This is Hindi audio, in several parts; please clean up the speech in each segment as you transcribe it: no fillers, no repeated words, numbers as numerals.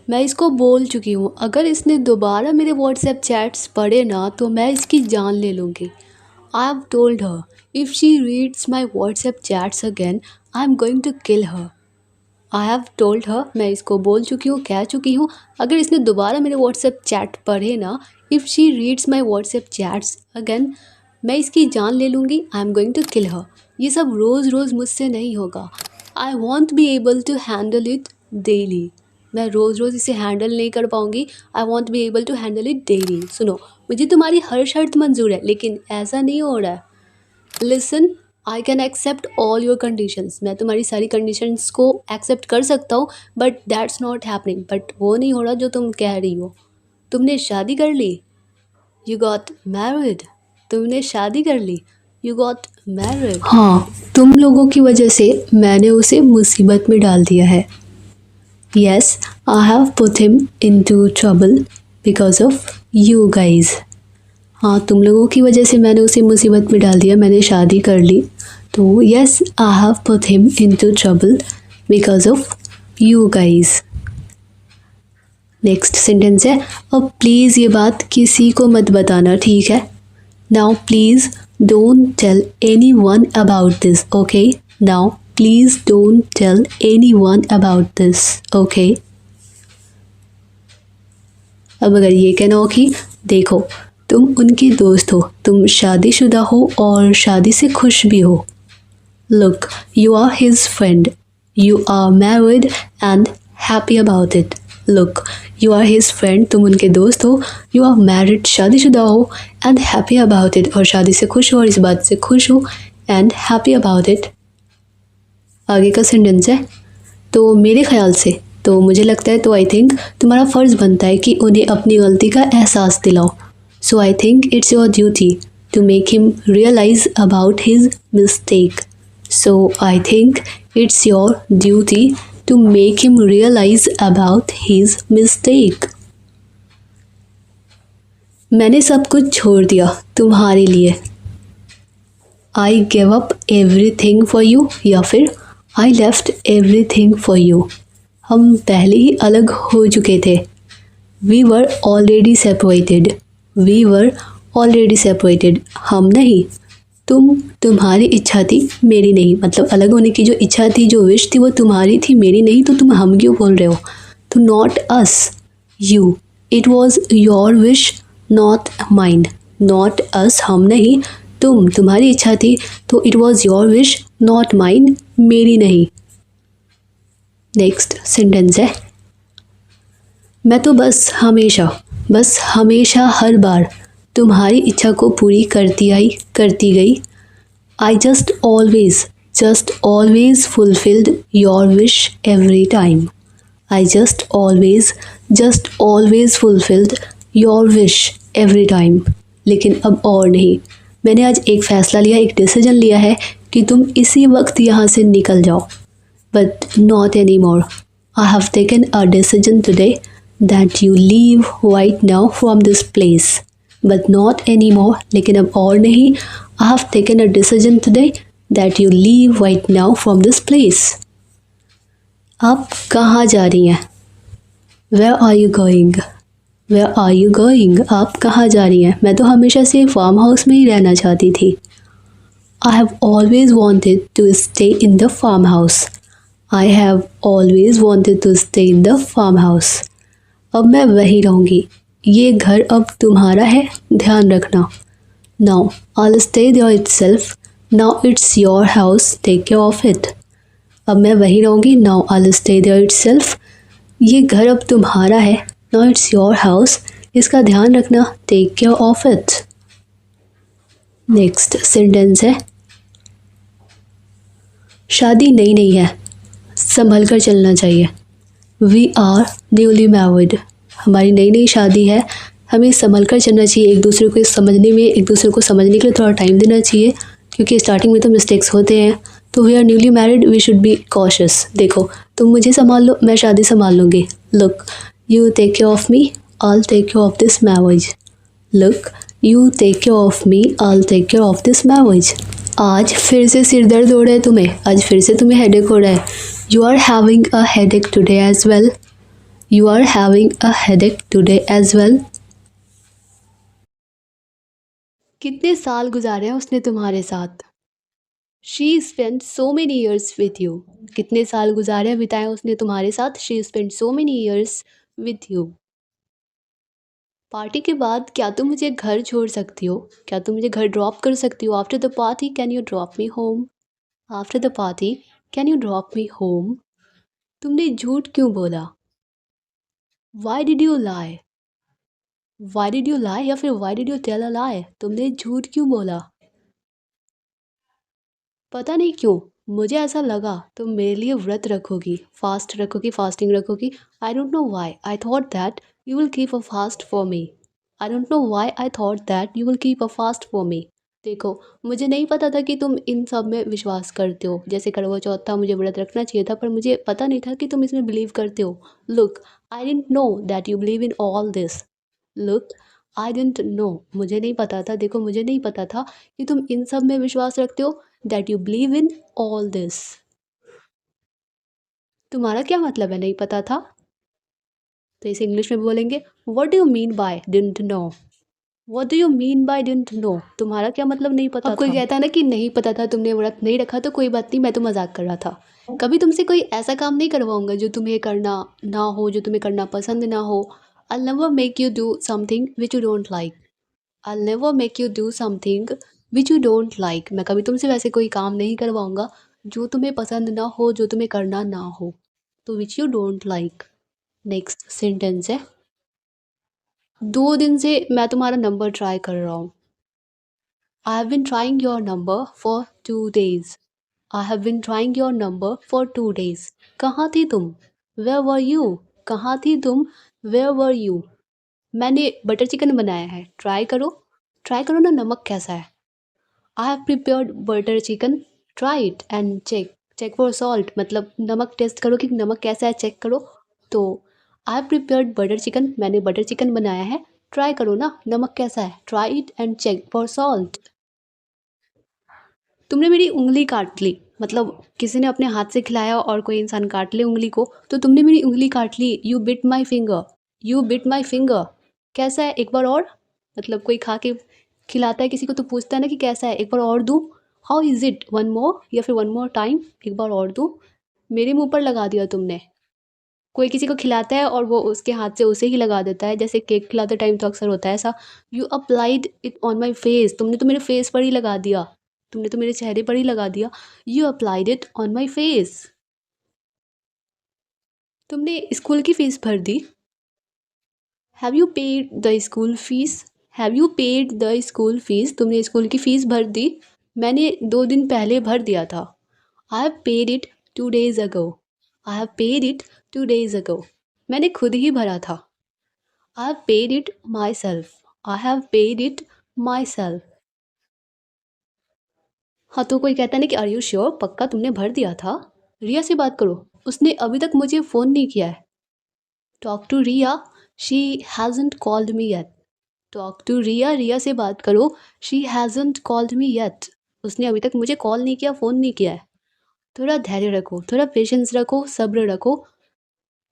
मैं इसको बोल चुकी हूँ, अगर इसने दोबारा मेरे व्हाट्सएप चैट्स पढ़े ना तो मैं इसकी जान ले लूँगी। I have told her if she reads my WhatsApp chats again I am going to kill her. I have told her, मैं इसको बोल चुकी हूँ, कह चुकी हूँ, अगर इसने दोबारा मेरे व्हाट्सएप चैट पढ़े ना, if she reads my WhatsApp chats again, मैं इसकी जान ले लूँगी। I am going to kill her. ये सब रोज़ रोज़ मुझसे नहीं होगा। I won't be able to handle it daily. मैं रोज़ रोज़ इसे हैंडल नहीं कर पाऊँगी। I won't be able to handle it daily. सुनो, मुझे तुम्हारी हर शर्त मंजूर है, लेकिन ऐसा नहीं हो रहा है। Listen, I can accept all your conditions. मैं तुम्हारी सारी कंडीशंस को एक्सेप्ट कर सकता हूँ, but that's not happening. But वो नहीं हो रहा जो तुम कह रही हो। तुमने शादी कर ली, यू गॉट मैरिड। तुमने शादी कर ली, यू गॉट मैरिड। हाँ, तुम लोगों की वजह से मैंने उसे मुसीबत में डाल दिया है। Yes, I have put him into trouble because of you guys. हाँ, तुम लोगों की वजह से मैंने उसे मुसीबत में डाल दिया। मैंने शादी कर ली, तो yes I have put him into trouble because of you guys. Next sentence है, अब प्लीज़ ये बात किसी को मत बताना, ठीक है? Now please don't tell anyone about this, okay? Now please don't tell anyone about this, okay? अब अगर ये कहना हो कि देखो, तुम उनकी दोस्त हो, तुम शादीशुदा हो और शादी से खुश भी हो। Look, you are his friend, you are married and happy about it. Look, you are his friend, तुम उनके दोस्त हो, यू आर मैरिड, शादीशुदा हो, एंड हैप्पी अबाउट इट, और शादी से खुश हो और इस बात से खुश हो, एंड हैप्पी अबाउट इट। आगे का सेंटेंस है, तो मेरे ख्याल से, तो मुझे लगता है, तो आई थिंक तुम्हारा फ़र्ज़ बनता है कि उन्हें अपनी गलती का एहसास दिलाओ। So I think it's your duty to make him realize about his mistake. So I think it's your duty to make him realize about his mistake. मैंने सब कुछ छोड़ दिया तुम्हारे लिए। I gave up everything for you, या फिर I left everything for you. हम पहले ही अलग हो चुके थे। We were already separated. We were already separated. हम नहीं, तुम्हारी इच्छा थी, मेरी नहीं। मतलब अलग होने की जो इच्छा थी, जो विश थी, वो तुम्हारी थी, मेरी नहीं। तो तुम हम क्यों बोल रहे हो? तो not us, you. It was your wish not mine. Not us, हम नहीं, तुम्हारी इच्छा थी, तो it was your wish not mine, मेरी नहीं। नेक्स्ट सेंटेंस है, मैं तो बस हमेशा हर बार तुम्हारी इच्छा को पूरी करती गई। I just always fulfilled your wish every time. I just always fulfilled your wish every time. लेकिन अब और नहीं, मैंने आज एक फ़ैसला लिया, एक डिसीजन लिया है कि तुम इसी वक्त यहाँ से निकल जाओ। But not any more. I have taken a decision today that you leave right now from this place, but not anymore। लेकिन अब और नहीं, I have taken a decision today that you leave right now from this place। आप कहाँ जा रही हैं? Where are you going? Where are you going? आप कहाँ जा रही हैं? मैं तो हमेशा से फार्म हाउस में ही रहना चाहती थी। I have always wanted to stay in the farmhouse। I have always wanted to stay in the farmhouse। अब मैं वहीं रहूँगी, ये घर अब तुम्हारा है, ध्यान रखना। Now I'll stay there itself, now it's your house, take care of it। अब मैं वहीं रहूँगी, now I'll stay there itself, ये घर अब तुम्हारा है, now it's your house, इसका ध्यान रखना, take care of it। Next sentence है, शादी नई नहीं है, संभल कर चलना चाहिए। We are newly married. हमारी नई नई शादी है, हमें संभल कर चलना चाहिए। एक दूसरे को समझने के लिए थोड़ा टाइम देना चाहिए, क्योंकि स्टार्टिंग में तो मिस्टेक्स होते हैं। तो we are newly married, we should be cautious. देखो, तुम मुझे संभाल लो, मैं शादी संभाल लूँगी। Look, you take care of me, I take care of this marriage. Look, you take care of me, I take care of this marriage. आज फिर से सिर दर्द हो रहा है तुम्हें, आज फिर से तुम्हें हेडेक हो रहा है। You are having a headache today as well. You are having a headache today as well. कितने साल गुजारे हैं उसने तुम्हारे साथ? She spent so many years with you. कितने साल गुजारे हैं बिताए उसने तुम्हारे साथ? She spent so many years with you. Party के बाद क्या तुम मुझे घर छोड़ सकती हो? क्या तुम मुझे घर ड्रॉप कर सकती हो? After the party can you drop me home? After the party can you drop me home? तुमने झूठ क्यों बोला? Why did you lie? Why did you lie या फिर why did you tell a lie? तुमने झूठ क्यों बोला? पता नहीं क्यों मुझे ऐसा लगा तुम मेरे लिए व्रत रखोगी, फास्ट रखोगी, फास्टिंग रखोगी। I don't know why I thought that you will keep a fast for me. I don't know why I thought that you will keep a fast for me. देखो, मुझे नहीं पता था कि तुम इन सब में विश्वास करते हो। जैसे करवा चौथ था, मुझे व्रत रखना चाहिए था, पर मुझे पता नहीं था कि तुम इसमें बिलीव करते हो। Look, I didn't know that you believe in all this. Look, I didn't no, मुझे नहीं पता था, देखो मुझे नहीं पता था कि तुम इन सब में विश्वास रखते हो। That you believe in all this. तुम्हारा क्या मतलब है नहीं पता था? तो इसे इंग्लिश में बोलेंगे, what do you mean by didn't know? What do you mean by didn't know? तुम्हारा क्या मतलब नहीं पता था? अब कोई कहता है ना कि नहीं पता था, तुमने व्रत नहीं रखा, तो कोई बात नहीं, मैं तो मजाक कर रहा था। कभी तुमसे कोई ऐसा काम नहीं करवाऊंगा जो तुम्हें करना ना हो, जो तुम्हें करना पसंद ना हो। I'll never make you do something which you don't like. I'll never make you do something which you don't like. मैं कभी तुमसे वैसे कोई काम नहीं करवाऊंगा जो तुम्हें पसंद ना हो, जो तुम्हें करना ना हो। तो which you don't like. Next sentence है, 2 दिन से मैं तुम्हारा नंबर ट्राई कर रहा हूँ। I have been trying your number for 2 days. I have been trying your number for 2 days. कहाँ थी तुम? Where were you? कहाँ थी तुम? Where were you? मैंने बटर चिकन बनाया है, ट्राई करो। ट्राई करो ना, नमक कैसा है। I have prepared butter chicken, try it and check. Check for salt मतलब नमक टेस्ट करो कि नमक कैसा है, चेक करो। तो I have prepared butter chicken, मैंने बटर चिकन बनाया है, ट्राई करो ना, नमक कैसा है, try it and check for salt. तुमने मेरी उंगली काट ली, मतलब किसी ने अपने हाथ से खिलाया और कोई इंसान काट ले उंगली को, तो तुमने मेरी उंगली काट ली। You bit my finger. You bit my finger. कैसा है, एक बार और? मतलब कोई खा के खिलाता है किसी को तो पूछता है ना कि कैसा है, एक बार और दूँ? How is it, one more, या फिर वन मोर टाइम, एक बार और दूँ? मेरे मुंह पर लगा दिया तुमने। कोई किसी को खिलाता है और वो उसके हाथ से उसे ही लगा देता है, जैसे केक खिलाते टाइम तो अक्सर होता है ऐसा। You applied it on my face. तुमने तो मेरे फेस पर ही लगा दिया। तुमने तो मेरे चेहरे पर ही लगा दिया। You applied it on my face. तुमने स्कूल की फ़ीस भर दी? Have you paid the school fees? Have you paid the school fees? तुमने स्कूल की फ़ीस भर दी? मैंने 2 दिन पहले भर दिया था। I have paid it 2 days ago. I have paid it 2 days ago. मैंने खुद ही भरा था। I have paid it myself. I have paid it my self. हाँ, तो कोई कहता है ना कि आर यू श्योर, पक्का तुमने भर दिया था? रिया से बात करो, उसने अभी तक मुझे फ़ोन नहीं किया है। Talk to Riya, she hasn't called me yet. Talk to Riya, Riya से बात करो, she hasn't called me yet. उसने अभी तक मुझे कॉल नहीं किया, फ़ोन नहीं किया है। थोड़ा धैर्य रखो, थोड़ा पेशेंस रखो, सब्र रखो।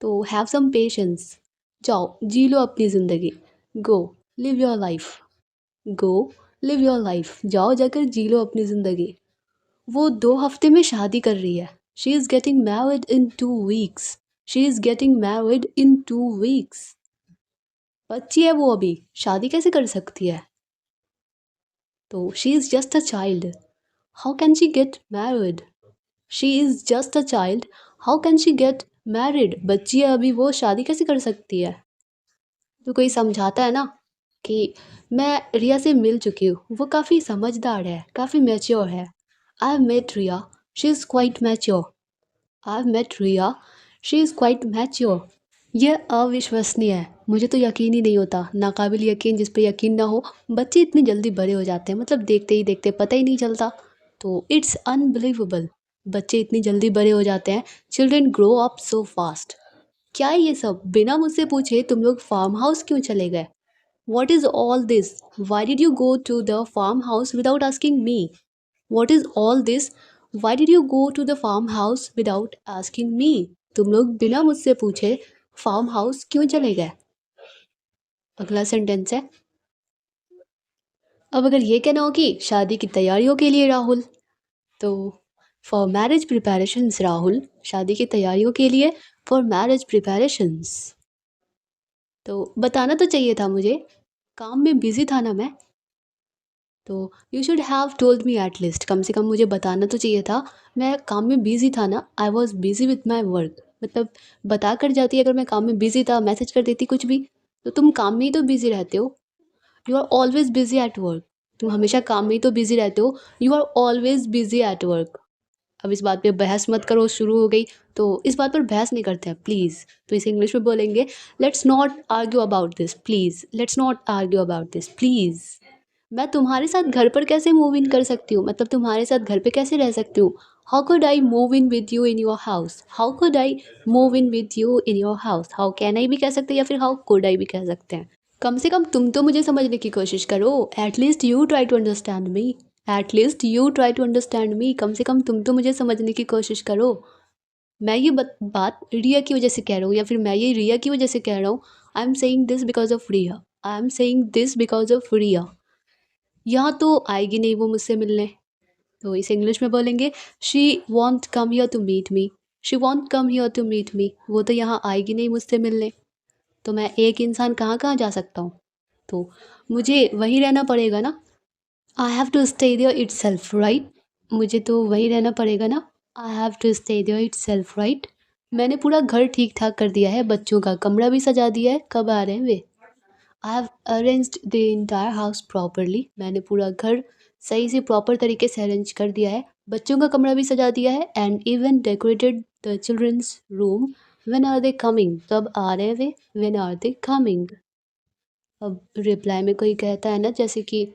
तो हैव सम पेशेंस। जाओ जी लो अपनी ज़िंदगी। गो live your life. Go live your life. जाओ जाकर जी लो अपनी ज़िंदगी। वो 2 हफ्ते में शादी कर रही है। She is getting married in 2 weeks। She is getting married in 2 weeks। बच्ची है वो अभी, शादी कैसे कर सकती है? तो she is just a child. How can she get married? She is just a child. How can she get married? बच्ची है अभी वो, शादी कैसे कर सकती है? तो कोई समझाता है ना कि मैं रिया से मिल चुकी हूँ, वो काफ़ी समझदार है, काफ़ी मैच्योर है। I have met Riya, she is quite mature. I have met Riya, she is quite mature. यह अविश्वसनीय है, मुझे तो यकीन ही नहीं होता, नाकाबिल यकीन, जिस पे यकीन ना हो। बच्चे इतनी जल्दी बड़े हो जाते हैं, मतलब देखते ही देखते पता ही नहीं चलता। तो इट्स अनबिलीवेबल, बच्चे इतनी जल्दी बड़े हो जाते हैं। Children grow up so fast. क्या है ये सब? बिना मुझसे पूछे तुम लोग फार्म हाउस क्यों चले गए? What is all this? Why did you go to the farm house without asking me? What is all this? Why did you go to the farm house without asking me? तुम लोग बिना मुझसे पूछे फार्म हाउस क्यों चले गए? अगला सेंटेंस है, अब अगर ये कहना हो कि शादी की तैयारियों के लिए राहुल, तो फॉर मैरिज प्रिपरेशंस राहुल, शादी की तैयारियों के लिए, फॉर मैरिज प्रिपरेशंस। तो बताना तो चाहिए था मुझे, काम में बिजी था ना मैं। तो you should have told me at least, कम से कम मुझे बताना तो चाहिए था। मैं काम में बिजी था ना, I was busy with my work. मतलब बता कर जाती, अगर मैं काम में बिजी था मैसेज कर देती कुछ भी, तो तुम काम में ही तो बिजी रहते हो। You are always busy at work, तुम हमेशा काम में ही तो बिजी रहते हो। You are always busy at work. अब इस बात पे बहस मत करो, शुरू हो गई तो इस बात पर बहस नहीं करते हैं प्लीज़। तो इसे इंग्लिश में बोलेंगे, let's not argue about this please, let's not argue about this please. मैं तुम्हारे साथ घर पर कैसे मूव इन कर सकती हूँ, मतलब तुम्हारे साथ घर पे कैसे रह सकती हूँ। How could I move in with you in your house, how could I move in with you in your house. How can आई भी कह सकते हैं या फिर हाउ कुड आई भी कह सकते हैं। कम से कम तुम तो मुझे समझने की कोशिश करो, at least you try to understand me, at least you try to understand me. कम से कम तुम तो मुझे समझने की कोशिश करो। मैं ये बात रिया की वजह से कह रहा हूँ, या फिर मैं ये रिया की वजह से कह रहा हूँ। I am saying this because of Riya, I am saying this because of Riya. यहाँ तो आएगी नहीं वो मुझसे मिलने, तो इसे इंग्लिश में बोलेंगे, she won't come here to meet me, she won't come here to meet me. वो तो यहाँ आएगी नहीं मुझसे मिलने। तो मैं एक इंसान कहाँ कहाँ जा सकता हूँ, तो मुझे वहीं रहना पड़ेगा ना। I have to stay there itself right, मुझे तो वहीं रहना पड़ेगा ना। I have to stay there itself right. मैंने पूरा घर ठीक ठाक कर दिया है, बच्चों का कमरा भी सजा दिया है, कब आ रहे हैं वे। I have arranged the entire house properly, मैंने पूरा घर सही से प्रॉपर तरीके से अरेंज कर दिया है, बच्चों का कमरा भी सजा दिया है, and even decorated the children's room. When are they coming, कब आ रहे हैं वे, व्हेन आर दे कमिंग। अब रिप्लाई में कोई कहता है ना, जैसे कि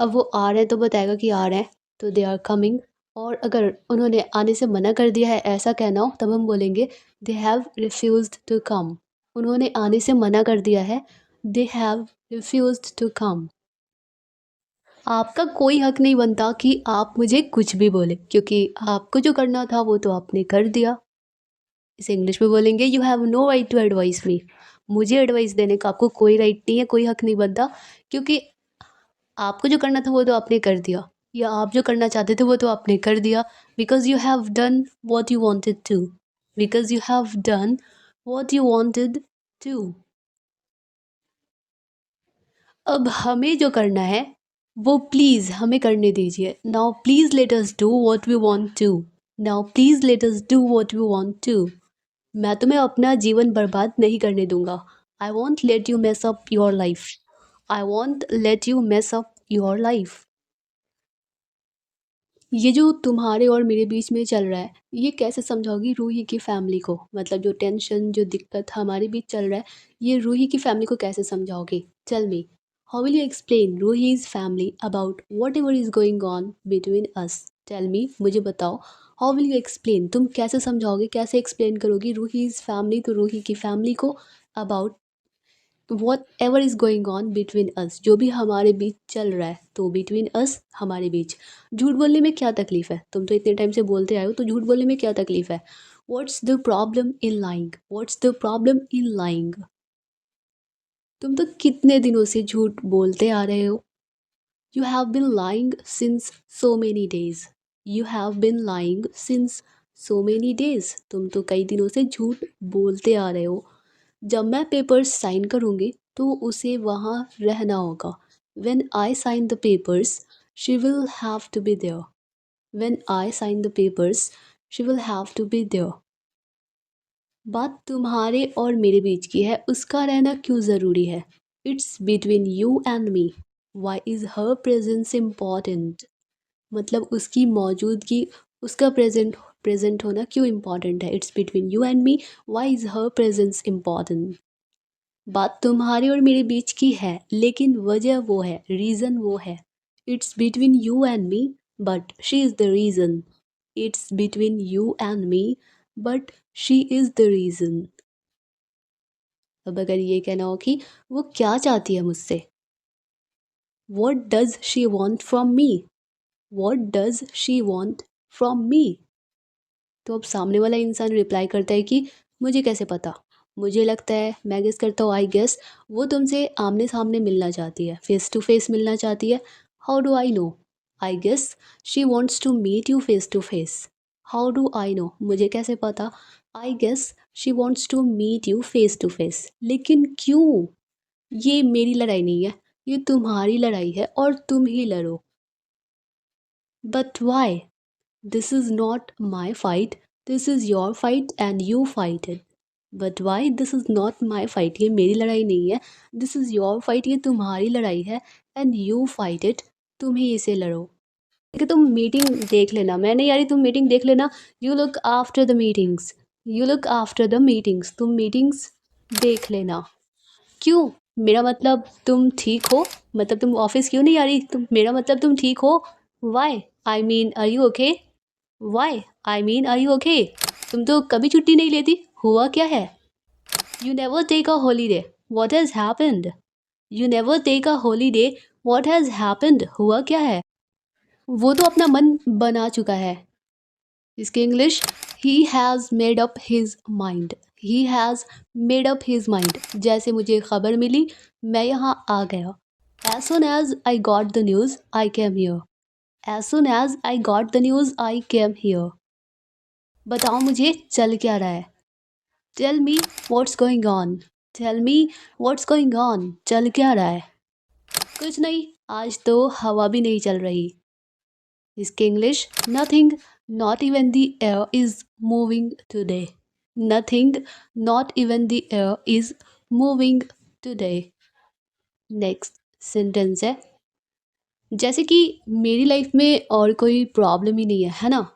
अब वो आ रहे हैं तो बताएगा कि आ रहे हैं, तो दे आर कमिंग। और अगर उन्होंने आने से मना कर दिया है ऐसा कहना हो, तब हम बोलेंगे they have refused to come. उन्होंने आने से मना कर दिया है, they have refused to come. आपका कोई हक नहीं बनता कि आप मुझे कुछ भी बोले, क्योंकि आपको जो करना था वो तो आपने कर दिया। इसे इंग्लिश में बोलेंगे, you have no right to advice me. मुझे एडवाइस देने का आपको कोई राइट नहीं है, कोई हक नहीं बनता, क्योंकि आपको जो करना था वो तो आपने कर दिया, या आप जो करना चाहते थे वो तो आपने कर दिया। Because you have done what you wanted to, because you have done what you wanted to. अब हमें जो करना है वो प्लीज़ हमें करने दीजिए। Now please let us do what we want to, now please let us do what we want to. मैं तुम्हें अपना जीवन बर्बाद नहीं करने दूंगा। I want let you mess up your life, I want let you mess up your life. ये जो तुम्हारे और मेरे बीच में चल रहा है, ये कैसे समझाओगी रूही की फैमिली को, मतलब जो टेंशन जो दिक्कत हमारे बीच चल रहा है, ये रूही की फैमिली को कैसे समझाओगे। Tell me, how will you explain Ruhi's family about whatever is going on between us. Tell me, मुझे बताओ, हाउ विल यू एक्सप्लेन, तुम कैसे समझाओगे, कैसे एक्सप्लेन करोगी रूहीज फैमिली, तो रूही की फैमिली को, about what ever is going on between अस, जो भी हमारे बीच चल रहा है। तो बिटवीन अस, हमारे बीच। झूठ बोलने में क्या तकलीफ़ है, तुम तो इतने टाइम से बोलते आए हो, तो झूठ बोलने में क्या तकलीफ़ है। What's the problem in lying, what's the problem in lying. तुम तो कितने दिनों से झूठ बोलते आ रहे हो। You have been lying since so many days, you have been lying since so many days. तुम तो कई दिनों से झूठ बोलते आ रहे हो। जब मैं पेपर्स साइन करूँगी तो उसे वहाँ रहना होगा। When I sign the papers she will have to be there, when I sign the papers she will have to be there. बात तुम्हारे और मेरे बीच की है, उसका रहना क्यों ज़रूरी है। It's between you and me, why is her presence important. मतलब उसकी मौजूदगी, उसका प्रेजेंट होना क्यों इम्पॉर्टेंट है। It's between you and me, why is her presence important. बात तुम्हारे और मेरे बीच की है, लेकिन वजह वो है, रीज़न वो है। It's between you and me, but she is the reason. It's between you and me, but she is the reason. अब अगर ये कहना हो कि वो क्या चाहती है मुझसे, what does she want from me, what does she want from me. तो अब सामने वाला इंसान रिप्लाई करता है कि मुझे कैसे पता, मुझे लगता है, मैं गेस करता हूँ, आई गेस वो तुमसे आमने सामने मिलना चाहती है, फेस टू फेस मिलना चाहती है। How do I know? I guess she wants to meet you face to face. How do I know? मुझे कैसे पता? I guess she wants to meet you face to face. लेकिन क्यों? ये मेरी लड़ाई नहीं है, ये तुम्हारी लड़ाई है और तुम ही लड़ो। But why? This is not my fight, this is your fight and you fight it. But why? This is not my fight, ये मेरी लड़ाई नहीं है, दिस इज़ योर फाइट, ये तुम्हारी लड़ाई है, एंड यू फाइट इट, तुम ही इसे लड़ो। कि तुम मीटिंग देख लेना, मैं नहीं आ रही, तुम मीटिंग देख लेना। You look after the meetings, you look after the meetings, तुम मीटिंग्स देख लेना। क्यों? मेरा मतलब तुम ठीक हो? मतलब तुम ऑफिस क्यों नहीं आ रही? तुम, मेरा मतलब तुम ठीक हो? Why? I mean are you okay? Why? I mean are you okay? तुम तो कभी छुट्टी नहीं लेती, हुआ क्या है? You never take a holiday, what has happened? You never take a holiday, what has happened, हुआ क्या है? वो तो अपना मन बना चुका है। इसके English, he has made up his mind, he has made up his mind. जैसे मुझे खबर मिली, मैं यहाँ आ गया। As soon as I got the news I came here, as soon as I got the news I came here. बताओ मुझे चल क्या रहा है? Tell me what's going on, tell me what's going on, चल क्या रहा है? कुछ नहीं, आज तो हवा भी नहीं चल रही। इसके English, nothing, not even the air is moving today, nothing, not even the air is moving today. Next sentence है, जैसे कि मेरी लाइफ में और कोई प्रॉब्लम ही नहीं है ना?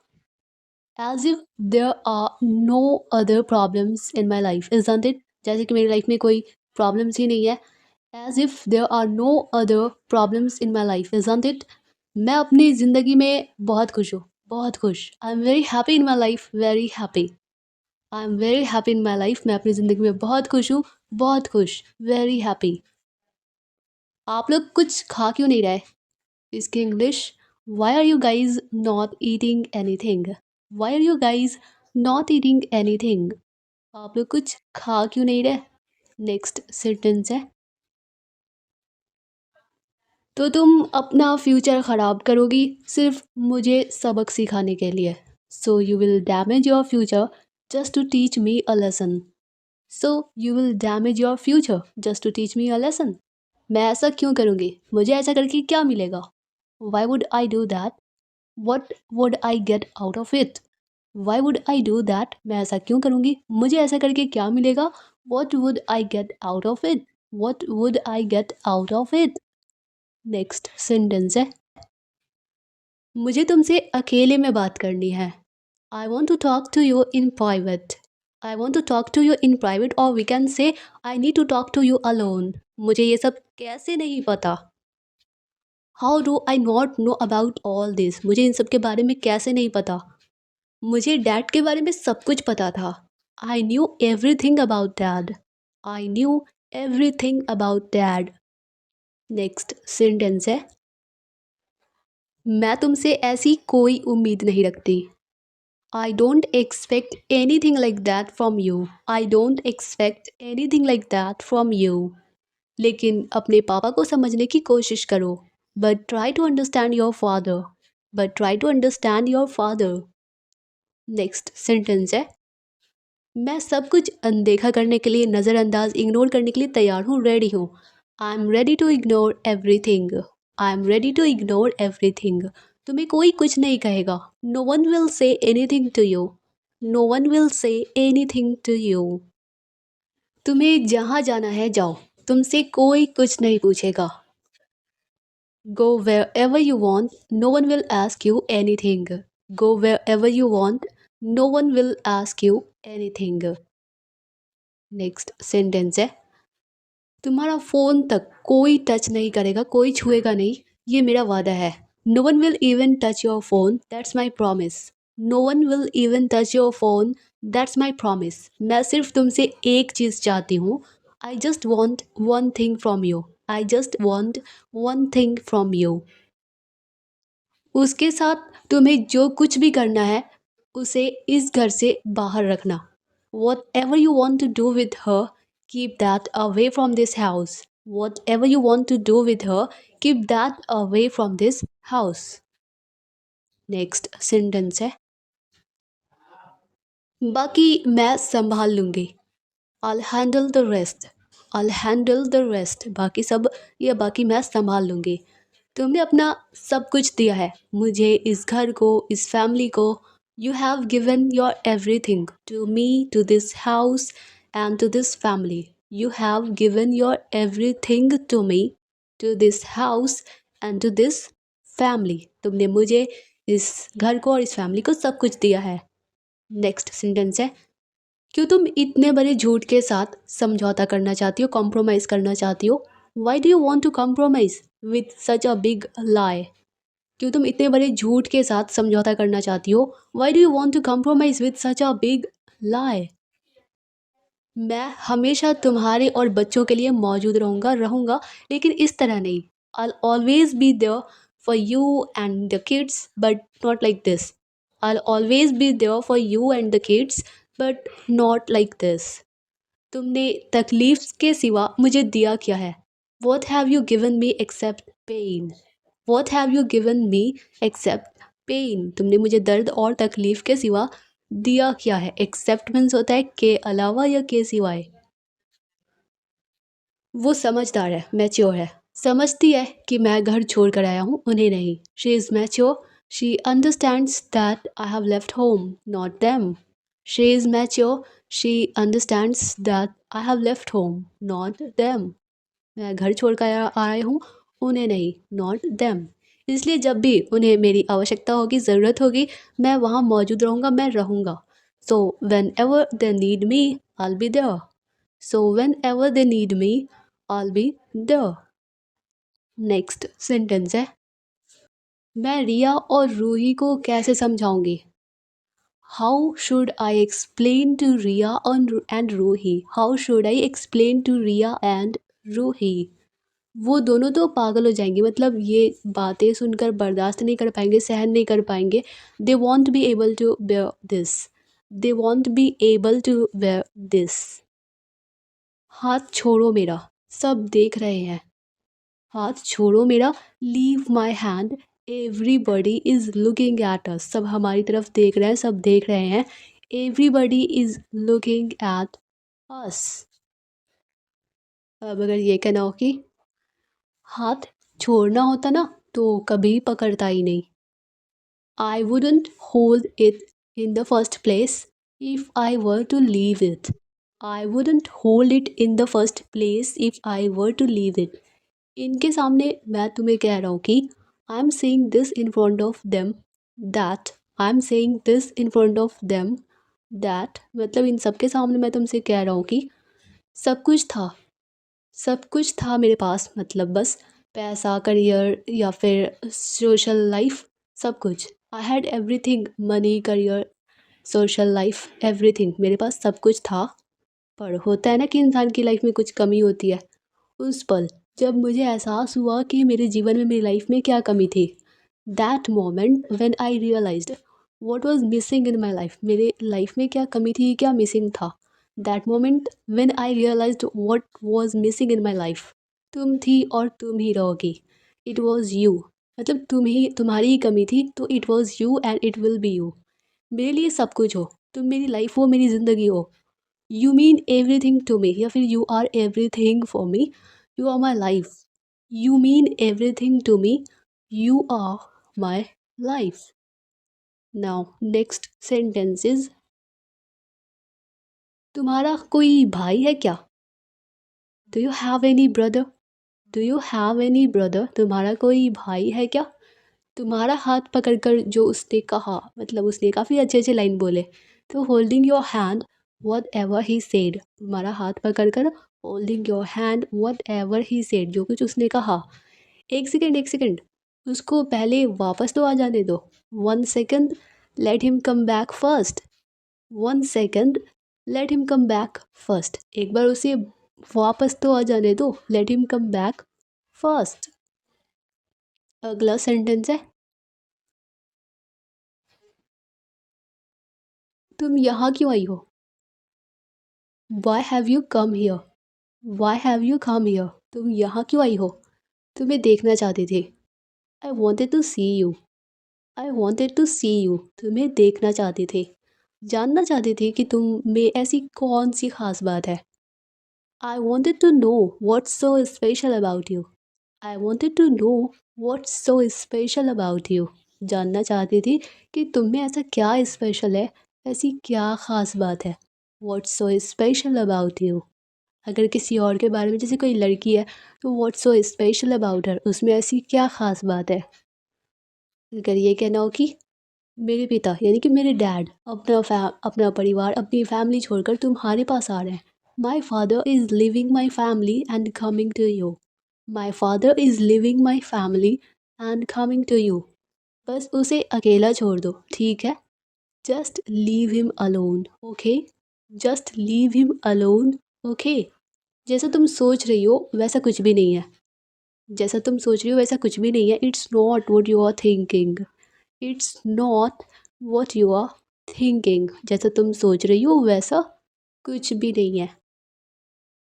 As if there are no other problems in my life, isn't it? जैसे कि मेरी लाइफ में कोई प्रॉब्लम्स ही नहीं है। As if there are no other problems in my life, isn't it? मैं अपनी ज़िंदगी में बहुत खुश हूँ, बहुत खुश। I am very happy in my life, very happy. I am very happy in my life, मैं अपनी ज़िंदगी में बहुत खुश हूँ, बहुत खुश, वेरी हैप्पी। आप लोग कुछ खा क्यों नहीं रहे? इसकी English, why are you guys not eating anything, why are you guys not eating anything? आप लोग कुछ खा क्यों नहीं रहे? नेक्स्ट सेंटेंस है, तो तुम अपना फ्यूचर ख़राब करोगी सिर्फ मुझे सबक सिखाने के लिए। So you will damage your future just to teach me a lesson, so you will damage your future just to teach me a lesson. मैं ऐसा क्यों करूँगी? मुझे ऐसा करके क्या मिलेगा? Why would I do that? What would I get out of it? Why would I do that? मैं ऐसा क्यों करूँगी? मुझे ऐसा करके क्या मिलेगा? What would I get out of it? What would I get out of it? Next sentence है, मुझे तुमसे अकेले में बात करनी है। I want to talk to you in private, I want to talk to you in private, और we can say I need to talk to you alone. मुझे ये सब कैसे नहीं पता? How do I not know about all this? मुझे इन सब के बारे में कैसे नहीं पता? मुझे डैड के बारे में सब कुछ पता था। I knew every thing about dad, I knew every thing about dad. Next sentence है, मैं तुमसे ऐसी कोई उम्मीद नहीं रखती। I don't expect anything like that from you. I don't expect anything like that from you. लेकिन अपने पापा को समझने की कोशिश करो। But try to understand your father. But try to understand your father. Next sentence है, मैं सब कुछ अनदेखा करने के लिए, नज़रअंदाज, इग्नोर करने के लिए तैयार हूँ, रेडी हूँ। I am ready to ignore everything, I am ready to ignore everything. तुम्हें कोई कुछ नहीं कहेगा। No one will say anything to you, no one will say anything to you. तुम्हें जहाँ जाना है जाओ, तुमसे कोई कुछ नहीं पूछेगा। Go wherever you want, no one will ask you anything. Go wherever you want, no one will ask you anything. Next sentence है, तुम्हारा फ़ोन तक कोई टच नहीं करेगा, कोई छुएगा नहीं, ये मेरा वादा है। No one will even touch your phone, that's my promise. No one will even touch your phone, that's my promise. मैं सिर्फ तुमसे एक चीज़ चाहती हूँ। I just want one thing from you, I just want one thing from you. उसके साथ तुम्हें जो कुछ भी करना है, उसे इस घर से बाहर रखना। Whatever you want to do with her, keep that away from this house. Whatever you want to do with her, keep that away from this house. Next sentence है, बाकी मैं संभाल लूँगी। I'll handle the rest. I'll handle the rest. बाकी सब, या बाकी मैं संभाल लूँगी। तुमने अपना सब कुछ दिया है मुझे, इस घर को, इस फैमिली को। You have given your everything to me, to this house and to this family. You have given your everything to me, to this house and to this family. तुमने मुझे, इस घर को और इस फैमिली को सब कुछ दिया है। नेक्स्ट सेंटेंस है, क्यों तुम इतने बड़े झूठ के साथ समझौता करना चाहती हो, कॉम्प्रोमाइज़ करना चाहती हो? Why do you want to compromise with such a big lie? क्यों तुम इतने बड़े झूठ के साथ समझौता करना चाहती हो? Why do you want to compromise with such a big lie? मैं हमेशा तुम्हारे और बच्चों के लिए मौजूद रहूँगा, लेकिन इस तरह नहीं। I'll always be there for you and the kids, but not like this. I'll always be there for you and the kids, but not like this. तुमने तकलीफ के सिवा मुझे दिया क्या है? What have you given me except pain? What have you given me except pain? तुमने मुझे दर्द और तकलीफ के सिवा दिया क्या है? एक्सेप्ट मीन्स होता है के अलावा या के सिवाय। वो समझदार है, मैच्योर है, समझती है कि मैं घर छोड़ कर आया हूँ, उन्हें नहीं। She is mature, she understands that I have left home, not them. She is mature, she understands that I have left home, not them. मैं घर छोड़ कर आया हूँ, उन्हें नहीं, नॉट देम। इसलिए जब भी उन्हें मेरी आवश्यकता होगी, ज़रूरत होगी, मैं वहाँ मौजूद रहूँगा, मैं रहूँगा। So whenever they need me, I be there. So whenever they need me, I be there. Next sentence है, मैं रिया और रूही को कैसे समझाऊंगी? How should I explain to Riya and Ruhi? How should I explain to Riya and Ruhi? वो दोनों तो पागल हो जाएंगे, मतलब ये बातें सुनकर बर्दाश्त नहीं कर पाएंगे, सहन नहीं कर पाएंगे। They won't be able to bear this. They won't be able to bear this. हाथ छोड़ो मेरा, सब देख रहे हैं। हाथ छोड़ो मेरा, leave my hand, everybody is looking at us. सब हमारी तरफ देख रहे हैं, सब देख रहे हैं। Everybody is looking at us. अब अगर ये कहना हो कि हाथ छोड़ना होता ना तो कभी पकड़ता ही नहीं। I wouldn't hold it in the first place if I were to leave it. I wouldn't hold it in the first place if I were to leave it. इनके सामने मैं तुम्हें कह रहा हूँ कि I am saying this in front of them that. I am saying this in front of them that, मतलब इन सबके सामने मैं तुमसे कह रहा हूँ कि सब कुछ था, सब कुछ था मेरे पास, मतलब बस पैसा, करियर या फिर सोशल लाइफ, सब कुछ। I had everything, money, career, social life, everything, मेरे पास सब कुछ था। पर होता है ना कि इंसान की लाइफ में कुछ कमी होती है। उस पल जब मुझे एहसास हुआ कि मेरे जीवन में, मेरी लाइफ में क्या कमी थी, that moment when I realised what was missing in my life, मेरे लाइफ में क्या कमी थी, क्या मिसिंग था। That moment when I realised what was missing in my life, तुम थी और तुम ही रहोगी। इट वाज यू, मतलब तुम्हारी ही कमी थी, तो it was you and it will be you. मेरे लिए सब कुछ हो, तुम मेरी लाइफ हो, मेरी ज़िंदगी हो। You mean everything to me, या फिर you are everything for me. You are my life. You mean everything to me. You are my life. Now next sentence is, तुम्हारा कोई भाई है क्या? Do you have any brother? Do you have any brother? तुम्हारा कोई भाई है क्या? तुम्हारा हाथ पकड़कर जो उसने कहा, मतलब उसने काफ़ी अच्छे अच्छे लाइन बोले। तो holding your hand what ever he said, तुम्हारा हाथ पकड़कर holding your hand what ever he said, जो कुछ उसने कहा। एक सेकेंड, एक सेकेंड, उसको पहले वापस तो आ जाने दो। 1 second, let him come back first. 1 second, let him come back first. एक बार उसे वापस तो आ जाने दो, let him come back first. अगला सेंटेंस है, तुम यहाँ क्यों आई हो? Why have you come here? Why have you come here? तुम यहाँ क्यों आई हो? तुम्हें देखना चाहती थी। I wanted to see you. I wanted to see you. तुम्हें देखना चाहती थी। जानना चाहती थी कि तुम में ऐसी कौन सी खास बात है। I wanted to know what's so special about you. I wanted to know what's so special about you. जानना चाहती थी कि तुम में ऐसा क्या स्पेशल है, ऐसी क्या खास बात है। What's so special about you. अगर किसी और के बारे में, जैसे कोई लड़की है, तो what's so special about her, उसमें ऐसी क्या खास बात है। अगर ये कहना हो कि मेरे पिता यानी कि मेरे डैड अपना परिवार, अपनी फैमिली छोड़कर तुम्हारे पास आ रहे हैं। My father is living my family and coming to you. My father is living my family and coming to you. बस उसे अकेला छोड़ दो, ठीक है। Just leave him alone, okay. Just leave him alone, okay. जैसा तुम सोच रही हो वैसा कुछ भी नहीं है। जैसा तुम सोच रही हो वैसा कुछ भी नहीं है। It's not what you are thinking. It's not what you are thinking. जैसा तुम सोच रही हो वैसा कुछ भी नहीं है।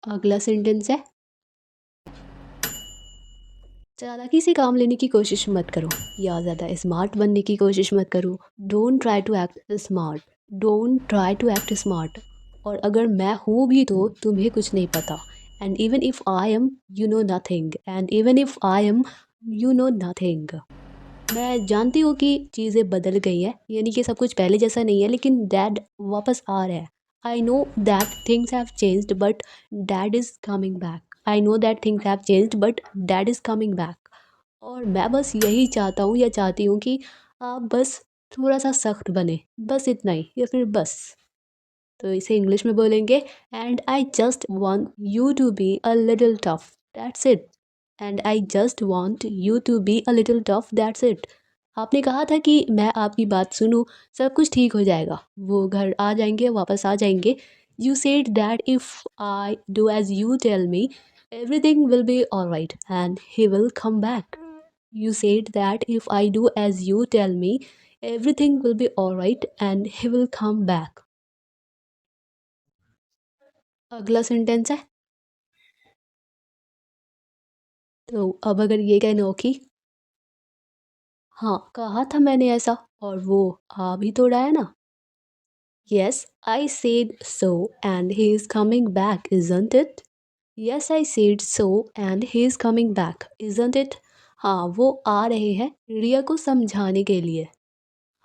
अगला सेंटेंस है, चालाकी से काम लेने की कोशिश मत करो या ज़्यादा स्मार्ट बनने की कोशिश मत करो। Don't try to act smart. Don't try to act smart. और अगर मैं हूँ भी तो तुम्हें कुछ नहीं पता। And even if I am you know nothing. And even if I am you know nothing. मैं जानती हूँ कि चीज़ें बदल गई हैं, यानी कि सब कुछ पहले जैसा नहीं है, लेकिन डैड वापस आ रहा है। I know that things have changed but dad is coming back. I know that things have changed but dad is coming back. और मैं बस यही चाहता हूँ या चाहती हूँ कि आप बस थोड़ा सा सख्त बने, बस इतना ही, या फिर बस। तो इसे इंग्लिश में बोलेंगे, and I just want you to be a little tough, that's it. And I just want you to be a little tough, that's it. आपने कहा था कि मैं आपकी बात सुनूं, सब कुछ ठीक हो जाएगा, वो घर आ जाएंगे, वापस आ जाएंगे। You said that if I do as you tell me everything will be alright and he will come back. You said that if I do as you tell me, everything will be alright and he will come back. अगला सेंटेंस है, तो अब अगर ये कहना हो कि हाँ कहा था मैंने ऐसा और वो आ भी तो रहा है ना। Yes, I said so and he is coming back, isn't it? Yes, I said so and he is coming back, isn't it? हाँ वो आ रहे हैं रिया को समझाने के लिए।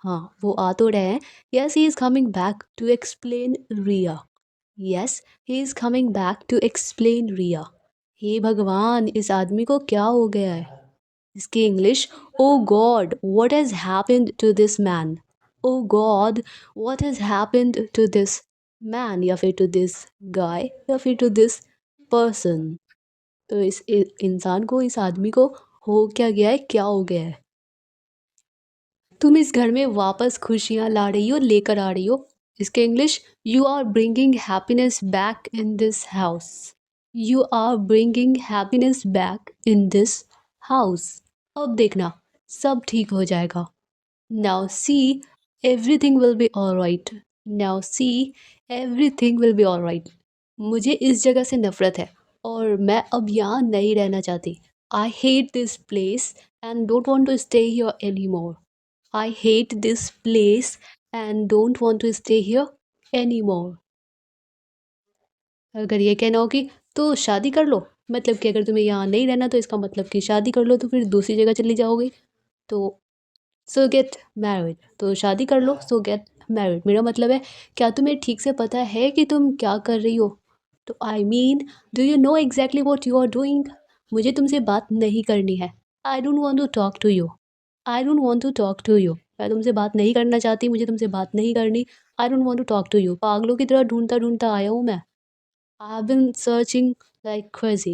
हाँ वो आ तो रहे हैं। Yes, he is coming back to explain Ria. Yes, he is coming back to explain Ria. हे भगवान, इस आदमी को क्या हो गया है। इसकी English, oh God what has happened to this man. Oh God what has happened to this man, या फिर टू दिस गाय, या फिर टू दिस पर्सन। तो इस इंसान को, इस आदमी को हो क्या गया है, क्या हो गया है। तुम इस घर में वापस खुशियाँ ला रही हो, लेकर आ रही हो। इसके English, you are bringing happiness back in this house. You are bringing happiness back in this house. अब देखना सब ठीक हो जाएगा। Now see everything will be alright. Now see everything will be alright. मुझे इस जगह से नफरत है और मैं अब यहाँ नहीं रहना चाहती। I hate this place and don't want to stay here any more. I hate this place and don't want to stay here anymore. अगर ये कहना हो कि तो शादी कर लो, मतलब कि अगर तुम्हें यहाँ नहीं रहना तो इसका मतलब कि शादी कर लो, तो फिर दूसरी जगह चली जाओगी। तो सो गेट मैरिड, तो शादी कर लो, सो गेट मैरिड। मेरा मतलब है, क्या तुम्हें ठीक से पता है कि तुम क्या कर रही हो। तो I mean, do you know exactly what you are doing. मुझे तुमसे बात नहीं करनी है। I don't want to talk to you. I don't want to talk to you. मैं तुमसे बात नहीं करना चाहती, मुझे तुमसे बात नहीं करनी। I don't want to talk to you. पागलों की तरह ढूंढता ढूंढता आया हूँ मैं। I have been searching like crazy.